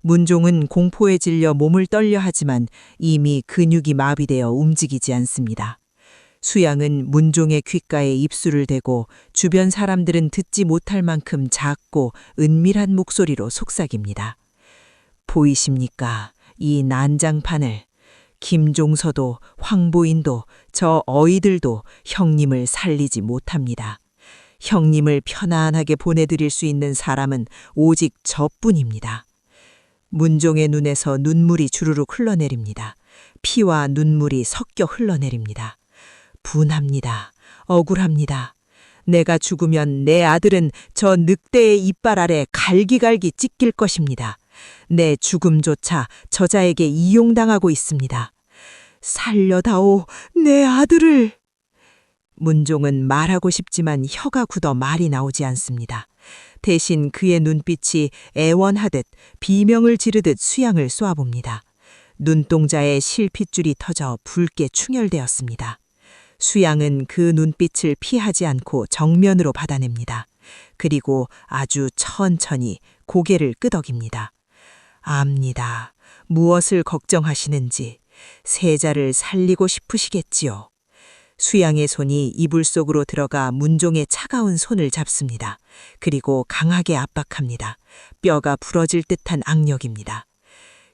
문종은 공포에 질려 몸을 떨려 하지만 이미 근육이 마비되어 움직이지 않습니다. 수양은 문종의 귓가에 입술을 대고 주변 사람들은 듣지 못할 만큼 작고 은밀한 목소리로 속삭입니다. 보이십니까? 이 난장판을. 김종서도 황보인도 저 어이들도 형님을 살리지 못합니다. 형님을 편안하게 보내드릴 수 있는 사람은 오직 저뿐입니다. 문종의 눈에서 눈물이 주르륵 흘러내립니다. 피와 눈물이 섞여 흘러내립니다. 분합니다. 억울합니다. 내가 죽으면 내 아들은 저 늑대의 이빨 아래 갈기갈기 찢길 것입니다. 내 죽음조차 저자에게 이용당하고 있습니다. 살려다오, 내 아들을! 문종은 말하고 싶지만 혀가 굳어 말이 나오지 않습니다. 대신 그의 눈빛이 애원하듯 비명을 지르듯 수양을 쏘아봅니다. 눈동자에 실핏줄이 터져 붉게 충혈되었습니다. 수양은 그 눈빛을 피하지 않고 정면으로 받아냅니다. 그리고 아주 천천히 고개를 끄덕입니다. 압니다. 무엇을 걱정하시는지. 세자를 살리고 싶으시겠지요. 수양의 손이 이불 속으로 들어가 문종의 차가운 손을 잡습니다. 그리고 강하게 압박합니다. 뼈가 부러질 듯한 악력입니다.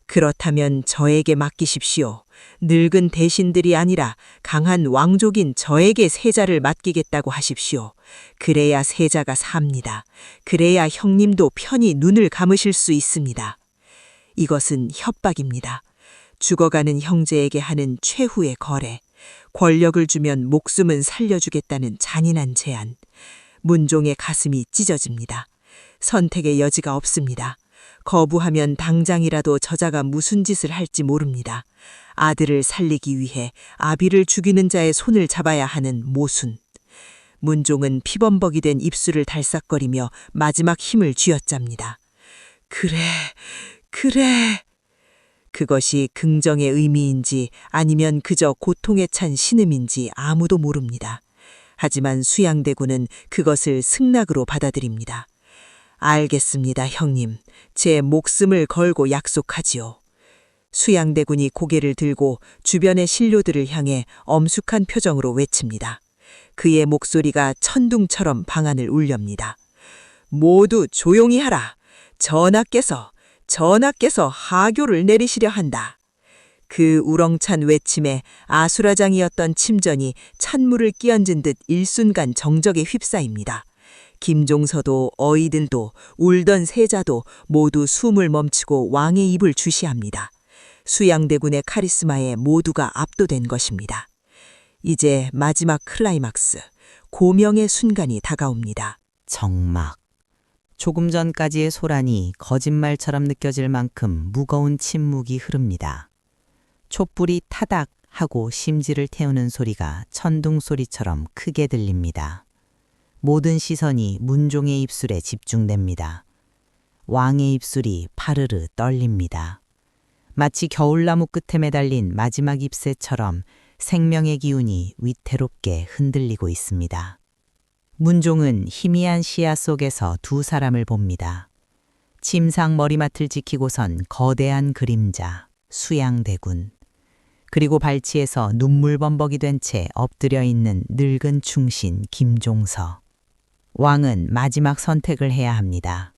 그렇다면 저에게 맡기십시오. 늙은 대신들이 아니라 강한 왕족인 저에게 세자를 맡기겠다고 하십시오. 그래야 세자가 삽니다. 그래야 형님도 편히 눈을 감으실 수 있습니다. 이것은 협박입니다. 죽어가는 형제에게 하는 최후의 거래. 권력을 주면 목숨은 살려주겠다는 잔인한 제안. 문종의 가슴이 찢어집니다. 선택의 여지가 없습니다. 거부하면 당장이라도 저자가 무슨 짓을 할지 모릅니다. 아들을 살리기 위해 아비를 죽이는 자의 손을 잡아야 하는 모순. 문종은 피범벅이 된 입술을 달싹거리며 마지막 힘을 쥐어짭니다. 그래. 그것이 긍정의 의미인지 아니면 그저 고통에 찬 신음인지 아무도 모릅니다. 하지만 수양대군은 그것을 승낙으로 받아들입니다. 알겠습니다, 형님. 제 목숨을 걸고 약속하지요. 수양대군이 고개를 들고 주변의 신료들을 향해 엄숙한 표정으로 외칩니다. 그의 목소리가 천둥처럼 방안을 울렵니다. 모두 조용히 하라. 전하께서 하교를 내리시려 한다. 그 우렁찬 외침에 아수라장이었던 침전이 찬물을 끼얹은 듯 일순간 정적에 휩싸입니다. 김종서도 어이들도 울던 세자도 모두 숨을 멈추고 왕의 입을 주시합니다. 수양대군의 카리스마에 모두가 압도된 것입니다. 이제 마지막 클라이막스, 고명의 순간이 다가옵니다. 정막. 조금 전까지의 소란이 거짓말처럼 느껴질 만큼 무거운 침묵이 흐릅니다. 촛불이 타닥 하고 심지를 태우는 소리가 천둥 소리처럼 크게 들립니다. 모든 시선이 문종의 입술에 집중됩니다. 왕의 입술이 파르르 떨립니다. 마치 겨울나무 끝에 매달린 마지막 잎새처럼 생명의 기운이 위태롭게 흔들리고 있습니다. 문종은 희미한 시야 속에서 두 사람을 봅니다. 침상 머리맡을 지키고선 거대한 그림자, 수양대군. 그리고 발치에서 눈물범벅이 된 채 엎드려 있는 늙은 충신 김종서. 왕은 마지막 선택을 해야 합니다.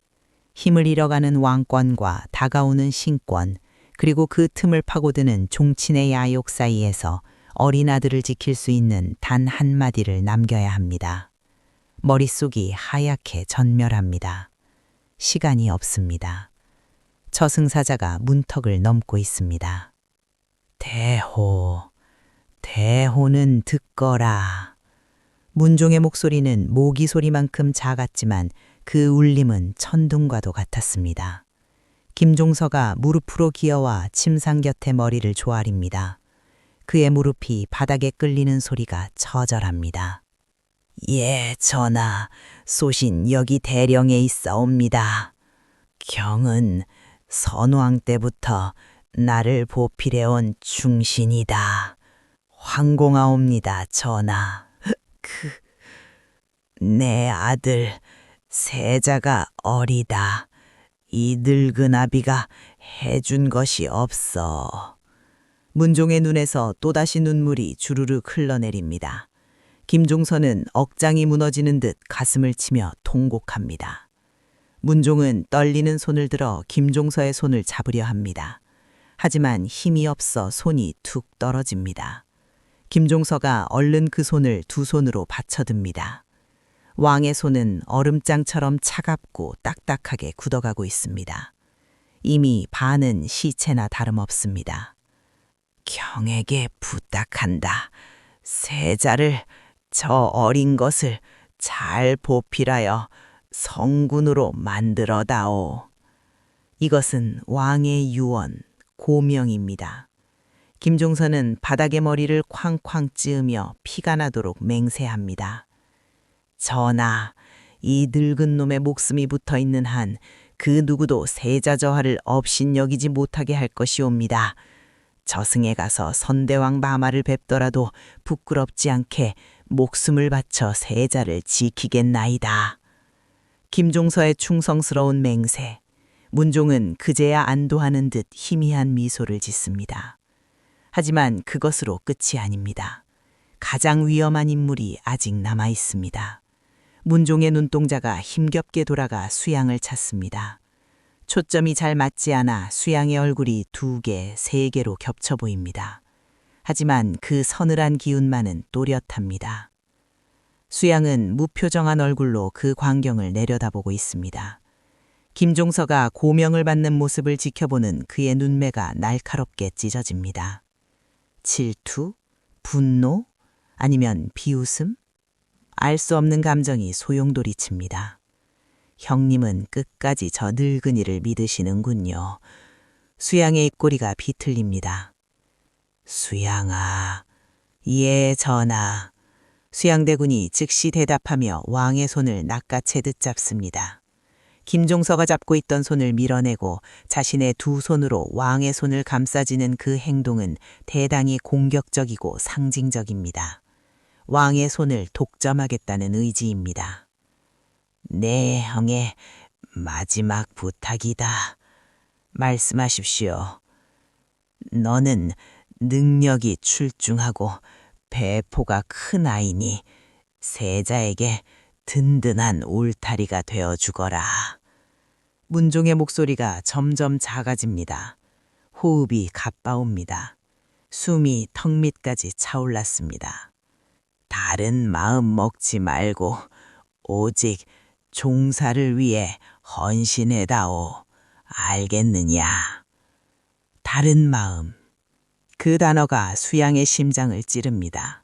힘을 잃어가는 왕권과 다가오는 신권, 그리고 그 틈을 파고드는 종친의 야욕 사이에서 어린 아들을 지킬 수 있는 단 한마디를 남겨야 합니다. 머릿속이 하얗게 전멸합니다. 시간이 없습니다. 저승사자가 문턱을 넘고 있습니다. 대호는 듣거라. 문종의 목소리는 모기 소리만큼 작았지만 그 울림은 천둥과도 같았습니다. 김종서가 무릎으로 기어와 침상 곁에 머리를 조아립니다. 그의 무릎이 바닥에 끌리는 소리가 처절합니다. 예, 전하, 소신 여기 대령에 있사옵니다. 경은 선왕 때부터 나를 보필해온 충신이다. 황공하옵니다, 전하. 내 아들 세자가 어리다. 이 늙은 아비가 해준 것이 없어. 문종의 눈에서 또다시 눈물이 주르륵 흘러내립니다. 김종서는 억장이 무너지는 듯 가슴을 치며 통곡합니다. 문종은 떨리는 손을 들어 김종서의 손을 잡으려 합니다. 하지만 힘이 없어 손이 툭 떨어집니다. 김종서가 얼른 그 손을 두 손으로 받쳐듭니다. 왕의 손은 얼음장처럼 차갑고 딱딱하게 굳어가고 있습니다. 이미 반은 시체나 다름없습니다. 경에게 부탁한다. 세자를 저 어린 것을 잘 보필하여 성군으로 만들어다오. 이것은 왕의 유언, 고명입니다. 김종서는 바닥에 머리를 쾅쾅 찌으며 피가 나도록 맹세합니다. 전하, 이 늙은 놈의 목숨이 붙어있는 한 그 누구도 세자 저하를 업신여기지 못하게 할 것이옵니다. 저승에 가서 선대왕 마마를 뵙더라도 부끄럽지 않게 목숨을 바쳐 세자를 지키겠나이다. 김종서의 충성스러운 맹세. 문종은 그제야 안도하는 듯 희미한 미소를 짓습니다. 하지만 그것으로 끝이 아닙니다. 가장 위험한 인물이 아직 남아 있습니다. 문종의 눈동자가 힘겹게 돌아가 수양을 찾습니다. 초점이 잘 맞지 않아 수양의 얼굴이 2개, 3개로 겹쳐 보입니다. 하지만 그 서늘한 기운만은 또렷합니다. 수양은 무표정한 얼굴로 그 광경을 내려다보고 있습니다. 김종서가 고명을 받는 모습을 지켜보는 그의 눈매가 날카롭게 찢어집니다. 질투? 분노? 아니면 비웃음? 알 수 없는 감정이 소용돌이칩니다. 형님은 끝까지 저 늙은이를 믿으시는군요. 수양의 입꼬리가 비틀립니다. 수양아, 예 전하. 수양대군이 즉시 대답하며 왕의 손을 낚아채듯 잡습니다. 김종서가 잡고 있던 손을 밀어내고 자신의 2 손으로 왕의 손을 감싸지는 그 행동은 대단히 공격적이고 상징적입니다. 왕의 손을 독점하겠다는 의지입니다. 네, 형의 마지막 부탁이다. 말씀하십시오. 너는 능력이 출중하고 배포가 큰 아이니 세자에게 든든한 울타리가 되어 주거라. 문종의 목소리가 점점 작아집니다. 호흡이 가빠옵니다. 숨이 턱 밑까지 차올랐습니다. 다른 마음 먹지 말고 오직 종사를 위해 헌신해다오. 알겠느냐? 다른 마음. 그 단어가 수양의 심장을 찌릅니다.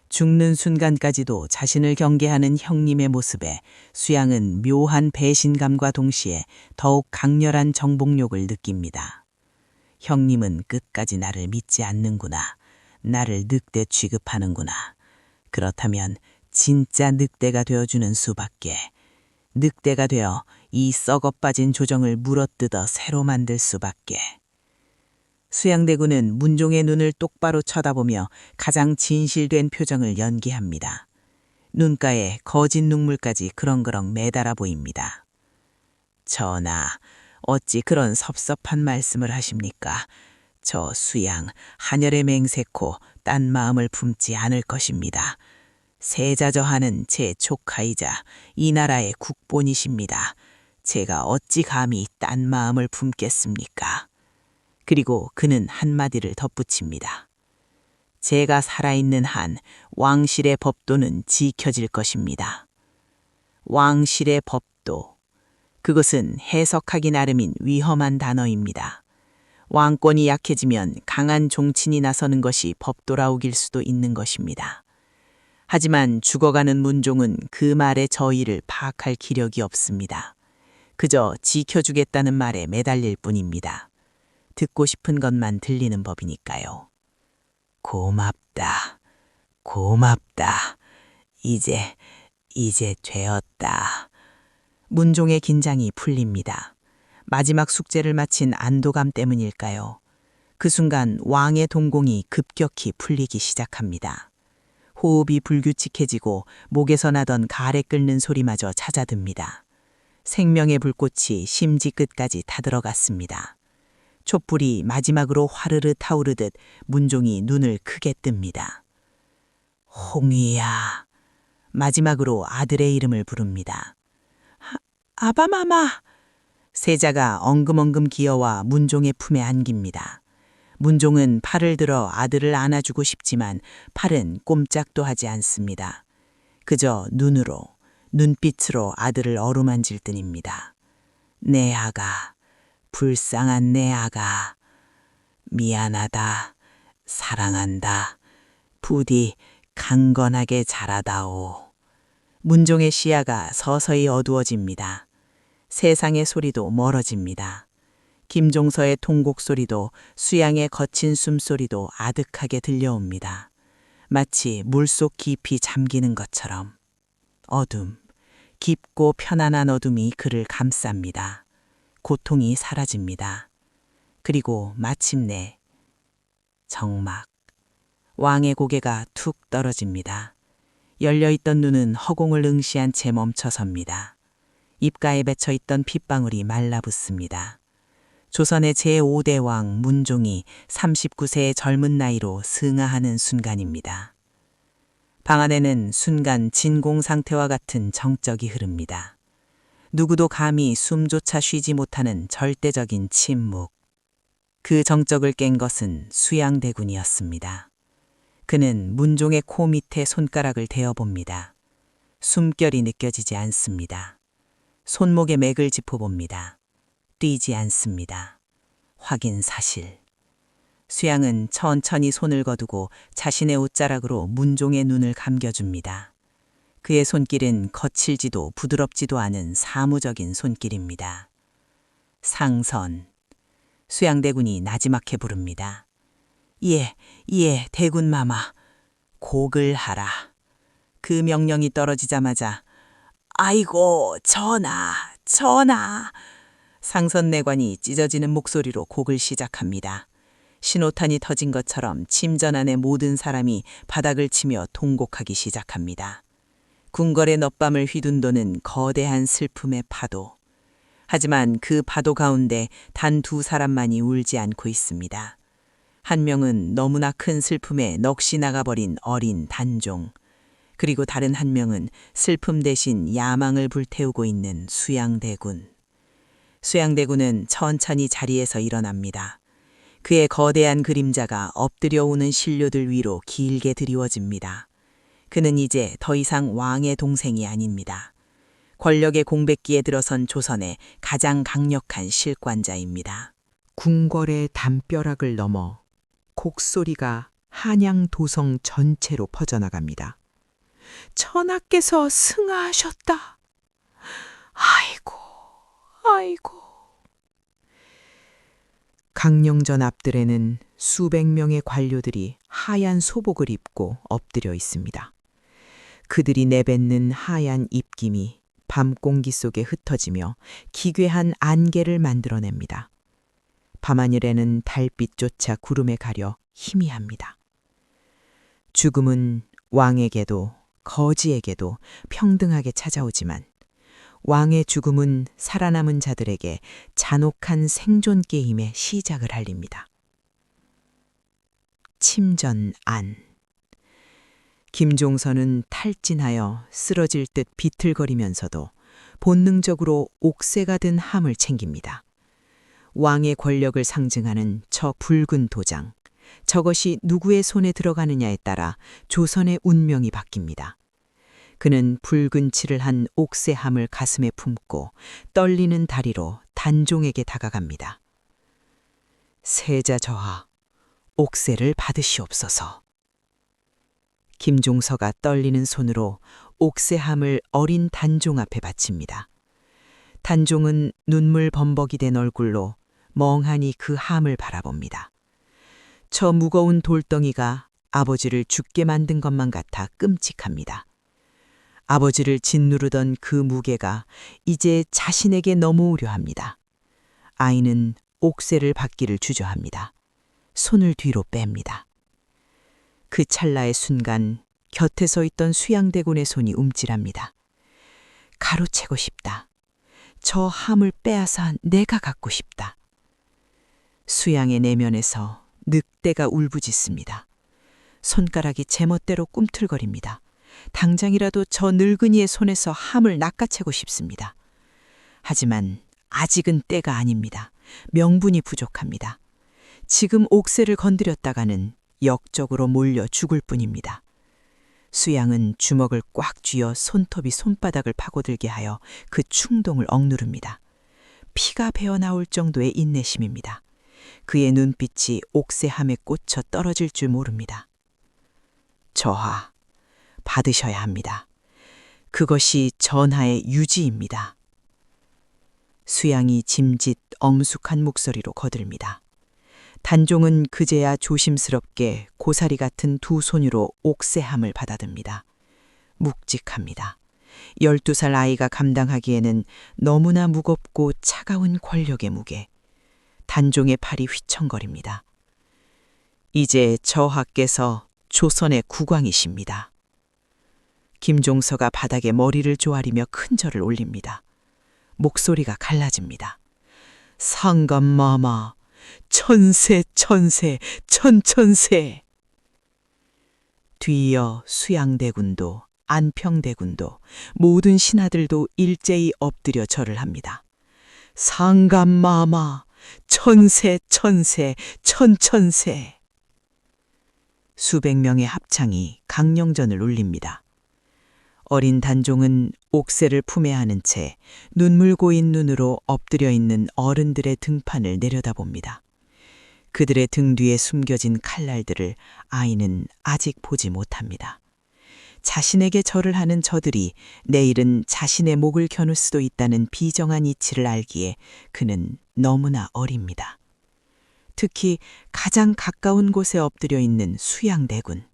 죽는 순간까지도 자신을 경계하는 형님의 모습에 수양은 묘한 배신감과 동시에 더욱 강렬한 정복욕을 느낍니다. 형님은 끝까지 나를 믿지 않는구나. 나를 늑대 취급하는구나. 그렇다면 진짜 늑대가 되어주는 수밖에. 늑대가 되어 이 썩어빠진 조정을 물어뜯어 새로 만들 수밖에. 수양대군은 문종의 눈을 똑바로 쳐다보며 가장 진실된 표정을 연기합니다. 눈가에 거짓 눈물까지 그렁그렁 매달아 보입니다. 전하, 어찌 그런 섭섭한 말씀을 하십니까? 저 수양, 한열에 맹세코 딴 마음을 품지 않을 것입니다. 세자저하는 제 조카이자 이 나라의 국본이십니다. 제가 어찌 감히 딴 마음을 품겠습니까? 그리고 그는 한마디를 덧붙입니다. 제가 살아있는 한 왕실의 법도는 지켜질 것입니다. 왕실의 법도. 그것은 해석하기 나름인 위험한 단어입니다. 왕권이 약해지면 강한 종친이 나서는 것이 법도라우길 수도 있는 것입니다. 하지만 죽어가는 문종은 그 말의 저의를 파악할 기력이 없습니다. 그저 지켜주겠다는 말에 매달릴 뿐입니다. 듣고 싶은 것만 들리는 법이니까요. 고맙다. 고맙다. 이제 되었다. 문종의 긴장이 풀립니다. 마지막 숙제를 마친 안도감 때문일까요? 그 순간 왕의 동공이 급격히 풀리기 시작합니다. 호흡이 불규칙해지고 목에서 나던 가래 끓는 소리마저 잦아듭니다. 생명의 불꽃이 심지 끝까지 타들어갔습니다. 촛불이 마지막으로 화르르 타오르듯 문종이 눈을 크게 뜹니다. 홍위야. 마지막으로 아들의 이름을 부릅니다. 아바마마. 세자가 엉금엉금 기어와 문종의 품에 안깁니다. 문종은 팔을 들어 아들을 안아주고 싶지만 팔은 꼼짝도 하지 않습니다. 그저 눈으로, 눈빛으로 아들을 어루만질 뿐입니다. 내 아가, 불쌍한 내 아가, 미안하다, 사랑한다, 부디 강건하게 자라다오. 문종의 시야가 서서히 어두워집니다. 세상의 소리도 멀어집니다. 김종서의 통곡 소리도 수양의 거친 숨소리도 아득하게 들려옵니다. 마치 물속 깊이 잠기는 것처럼. 어둠, 깊고 편안한 어둠이 그를 감쌉니다. 고통이 사라집니다. 그리고 마침내 정막, 왕의 고개가 툭 떨어집니다. 열려있던 눈은 허공을 응시한 채 멈춰섭니다. 입가에 맺혀있던 핏방울이 말라붙습니다. 조선의 제5대 왕 문종이 39세의 젊은 나이로 승하하는 순간입니다. 방 안에는 순간 진공 상태와 같은 정적이 흐릅니다. 누구도 감히 숨조차 쉬지 못하는 절대적인 침묵. 그 정적을 깬 것은 수양대군이었습니다. 그는 문종의 코 밑에 손가락을 대어봅니다. 숨결이 느껴지지 않습니다. 손목의 맥을 짚어봅니다. 뛰지 않습니다. 확인 사실. 수양은 천천히 손을 거두고 자신의 옷자락으로 문종의 눈을 감겨줍니다. 그의 손길은 거칠지도 부드럽지도 않은 사무적인 손길입니다. 상선. 수양대군이 나지막해 부릅니다. 예, 대군마마. 곡을 하라. 그 명령이 떨어지자마자 아이고, 전하. 상선내관이 찢어지는 목소리로 곡을 시작합니다. 신호탄이 터진 것처럼 침전 안의 모든 사람이 바닥을 치며 통곡하기 시작합니다. 궁궐의 넛밤을 휘둔도는 거대한 슬픔의 파도. 하지만 그 파도 가운데 단 두 사람만이 울지 않고 있습니다. 한 명은 너무나 큰 슬픔에 넋이 나가버린 어린 단종. 그리고 다른 한 명은 슬픔 대신 야망을 불태우고 있는 수양대군. 수양대군은 천천히 자리에서 일어납니다. 그의 거대한 그림자가 엎드려 오는 신료들 위로 길게 드리워집니다. 그는 이제 더 이상 왕의 동생이 아닙니다. 권력의 공백기에 들어선 조선의 가장 강력한 실권자입니다. 궁궐의 담벼락을 넘어 곡소리가 한양 도성 전체로 퍼져나갑니다. 전하께서 승하하셨다. 아이고. 강령전 앞들에는 수백 명의 관료들이 하얀 소복을 입고 엎드려 있습니다. 그들이 내뱉는 하얀 입김이 밤 공기 속에 흩어지며 기괴한 안개를 만들어냅니다. 밤하늘에는 달빛조차 구름에 가려 희미합니다. 죽음은 왕에게도 거지에게도 평등하게 찾아오지만 왕의 죽음은 살아남은 자들에게 잔혹한 생존 게임의 시작을 알립니다. 침전 안. 김종선은 탈진하여 쓰러질 듯 비틀거리면서도 본능적으로 옥새가 든 함을 챙깁니다. 왕의 권력을 상징하는 저 붉은 도장. 저것이 누구의 손에 들어가느냐에 따라 조선의 운명이 바뀝니다. 그는 붉은 칠을 한 옥새함을 가슴에 품고 떨리는 다리로 단종에게 다가갑니다. 세자 저하, 옥새를 받으시옵소서. 김종서가 떨리는 손으로 옥새함을 어린 단종 앞에 바칩니다. 단종은 눈물 범벅이 된 얼굴로 멍하니 그 함을 바라봅니다. 저 무거운 돌덩이가 아버지를 죽게 만든 것만 같아 끔찍합니다. 아버지를 짓누르던 그 무게가 이제 자신에게 넘어오려 합니다. 아이는 옥새를 받기를 주저합니다. 손을 뒤로 뺍니다. 그 찰나의 순간 곁에 서 있던 수양대군의 손이 움찔합니다. 가로채고 싶다. 저 함을 빼앗아 내가 갖고 싶다. 수양의 내면에서 늑대가 울부짖습니다. 손가락이 제멋대로 꿈틀거립니다. 당장이라도 저 늙은이의 손에서 함을 낚아채고 싶습니다. 하지만 아직은 때가 아닙니다. 명분이 부족합니다. 지금 옥새를 건드렸다가는 역적으로 몰려 죽을 뿐입니다. 수양은 주먹을 꽉 쥐어 손톱이 손바닥을 파고들게 하여 그 충동을 억누릅니다. 피가 배어나올 정도의 인내심입니다. 그의 눈빛이 옥새함에 꽂혀 떨어질 줄 모릅니다. 저하, 받으셔야 합니다. 그것이 전하의 유지입니다. 수양이 짐짓 엄숙한 목소리로 거듭니다. 단종은 그제야 조심스럽게 고사리 같은 두 손으로 옥새함을 받아듭니다. 묵직합니다. 12살 아이가 감당하기에는 너무나 무겁고 차가운 권력의 무게. 단종의 팔이 휘청거립니다. 이제 저하께서 조선의 국왕이십니다. 김종서가 바닥에 머리를 조아리며 큰 절을 올립니다. 목소리가 갈라집니다. 상감마마, 천세, 천천세. 뒤이어 수양대군도 안평대군도 모든 신하들도 일제히 엎드려 절을 합니다. 상감마마 천세 천세 천천세. 수백 명의 합창이 강령전을 울립니다. 어린 단종은 옥새를 품에 안은 채 눈물 고인 눈으로 엎드려 있는 어른들의 등판을 내려다봅니다. 그들의 등 뒤에 숨겨진 칼날들을 아이는 아직 보지 못합니다. 자신에게 절을 하는 저들이 내일은 자신의 목을 겨눌 수도 있다는 비정한 이치를 알기에 그는 너무나 어립니다. 특히 가장 가까운 곳에 엎드려 있는 수양대군.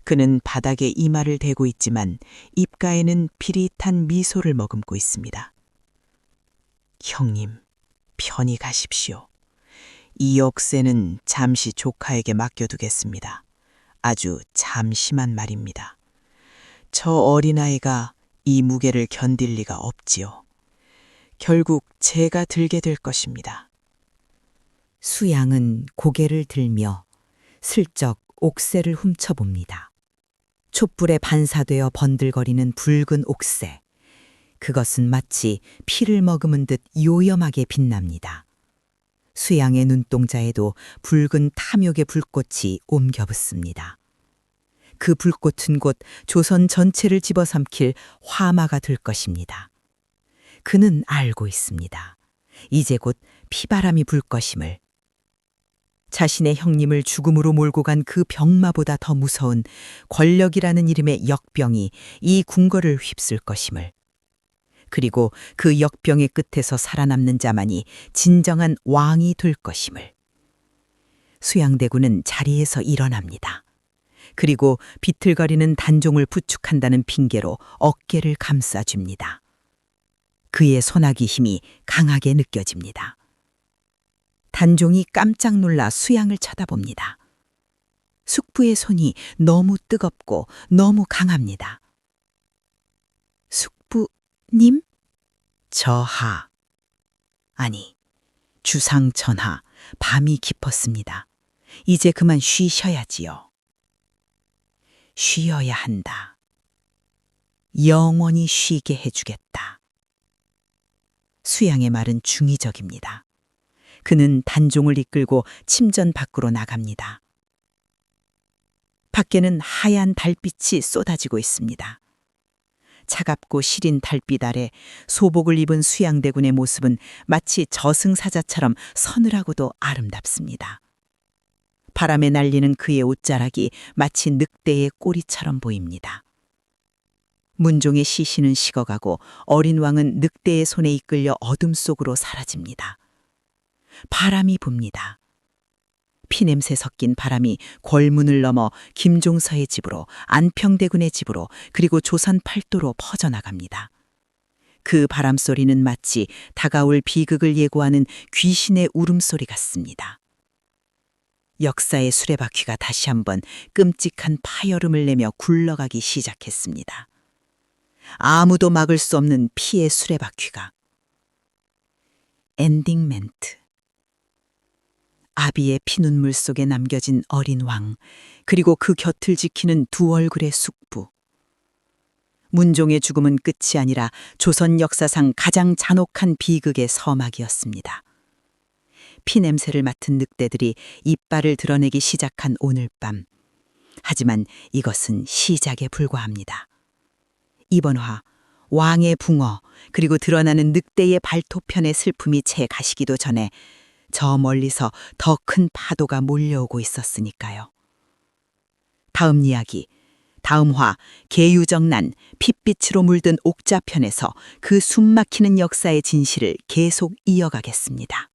그는 바닥에 이마를 대고 있지만 입가에는 비릿한 미소를 머금고 있습니다. 형님, 편히 가십시오. 이 역세는 잠시 조카에게 맡겨두겠습니다. 아주 잠시만 말입니다. 저 어린아이가 이 무게를 견딜 리가 없지요. 결국 제가 들게 될 것입니다. 수양은 고개를 들며 슬쩍 옥새를 훔쳐봅니다. 촛불에 반사되어 번들거리는 붉은 옥새. 그것은 마치 피를 머금은 듯 요염하게 빛납니다. 수양의 눈동자에도 붉은 탐욕의 불꽃이 옴겨붙습니다. 그 불꽃은 곧 조선 전체를 집어삼킬 화마가 될 것입니다. 그는 알고 있습니다. 이제 곧 피바람이 불 것임을. 자신의 형님을 죽음으로 몰고 간 그 병마보다 더 무서운 권력이라는 이름의 역병이 이 궁궐을 휩쓸 것임을. 그리고 그 역병의 끝에서 살아남는 자만이 진정한 왕이 될 것임을. 수양대군은 자리에서 일어납니다. 그리고 비틀거리는 단종을 부축한다는 핑계로 어깨를 감싸줍니다. 그의 손아귀 힘이 강하게 느껴집니다. 단종이 깜짝 놀라 수양을 쳐다봅니다. 숙부의 손이 너무 뜨겁고 너무 강합니다. 숙부님? 저하. 아니, 주상전하, 밤이 깊었습니다. 이제 그만 쉬셔야지요. 쉬어야 한다. 영원히 쉬게 해주겠다. 수양의 말은 중의적입니다. 그는 단종을 이끌고 침전 밖으로 나갑니다. 밖에는 하얀 달빛이 쏟아지고 있습니다. 차갑고 시린 달빛 아래 소복을 입은 수양대군의 모습은 마치 저승사자처럼 서늘하고도 아름답습니다. 바람에 날리는 그의 옷자락이 마치 늑대의 꼬리처럼 보입니다. 문종의 시신은 식어가고 어린 왕은 늑대의 손에 이끌려 어둠 속으로 사라집니다. 바람이 붑니다. 피냄새 섞인 바람이 궐문을 넘어 김종서의 집으로, 안평대군의 집으로, 그리고 조선 팔도로 퍼져나갑니다. 그 바람소리는 마치 다가올 비극을 예고하는 귀신의 울음소리 같습니다. 역사의 수레바퀴가 다시 한번 끔찍한 파열음을 내며 굴러가기 시작했습니다. 아무도 막을 수 없는 피의 수레바퀴가. 엔딩 멘트. 아비의 피눈물 속에 남겨진 어린 왕, 그리고 그 곁을 지키는 두 얼굴의 숙부. 문종의 죽음은 끝이 아니라 조선 역사상 가장 잔혹한 비극의 서막이었습니다. 피냄새를 맡은 늑대들이 이빨을 드러내기 시작한 오늘 밤. 하지만 이것은 시작에 불과합니다. 이번 화, 왕의 붕어, 그리고 드러나는 늑대의 발톱편의 슬픔이 채 가시기도 전에 저 멀리서 더 큰 파도가 몰려오고 있었으니까요. 다음 이야기, 다음 화, 계유정난, 핏빛으로 물든 옥자편에서 그 숨막히는 역사의 진실을 계속 이어가겠습니다.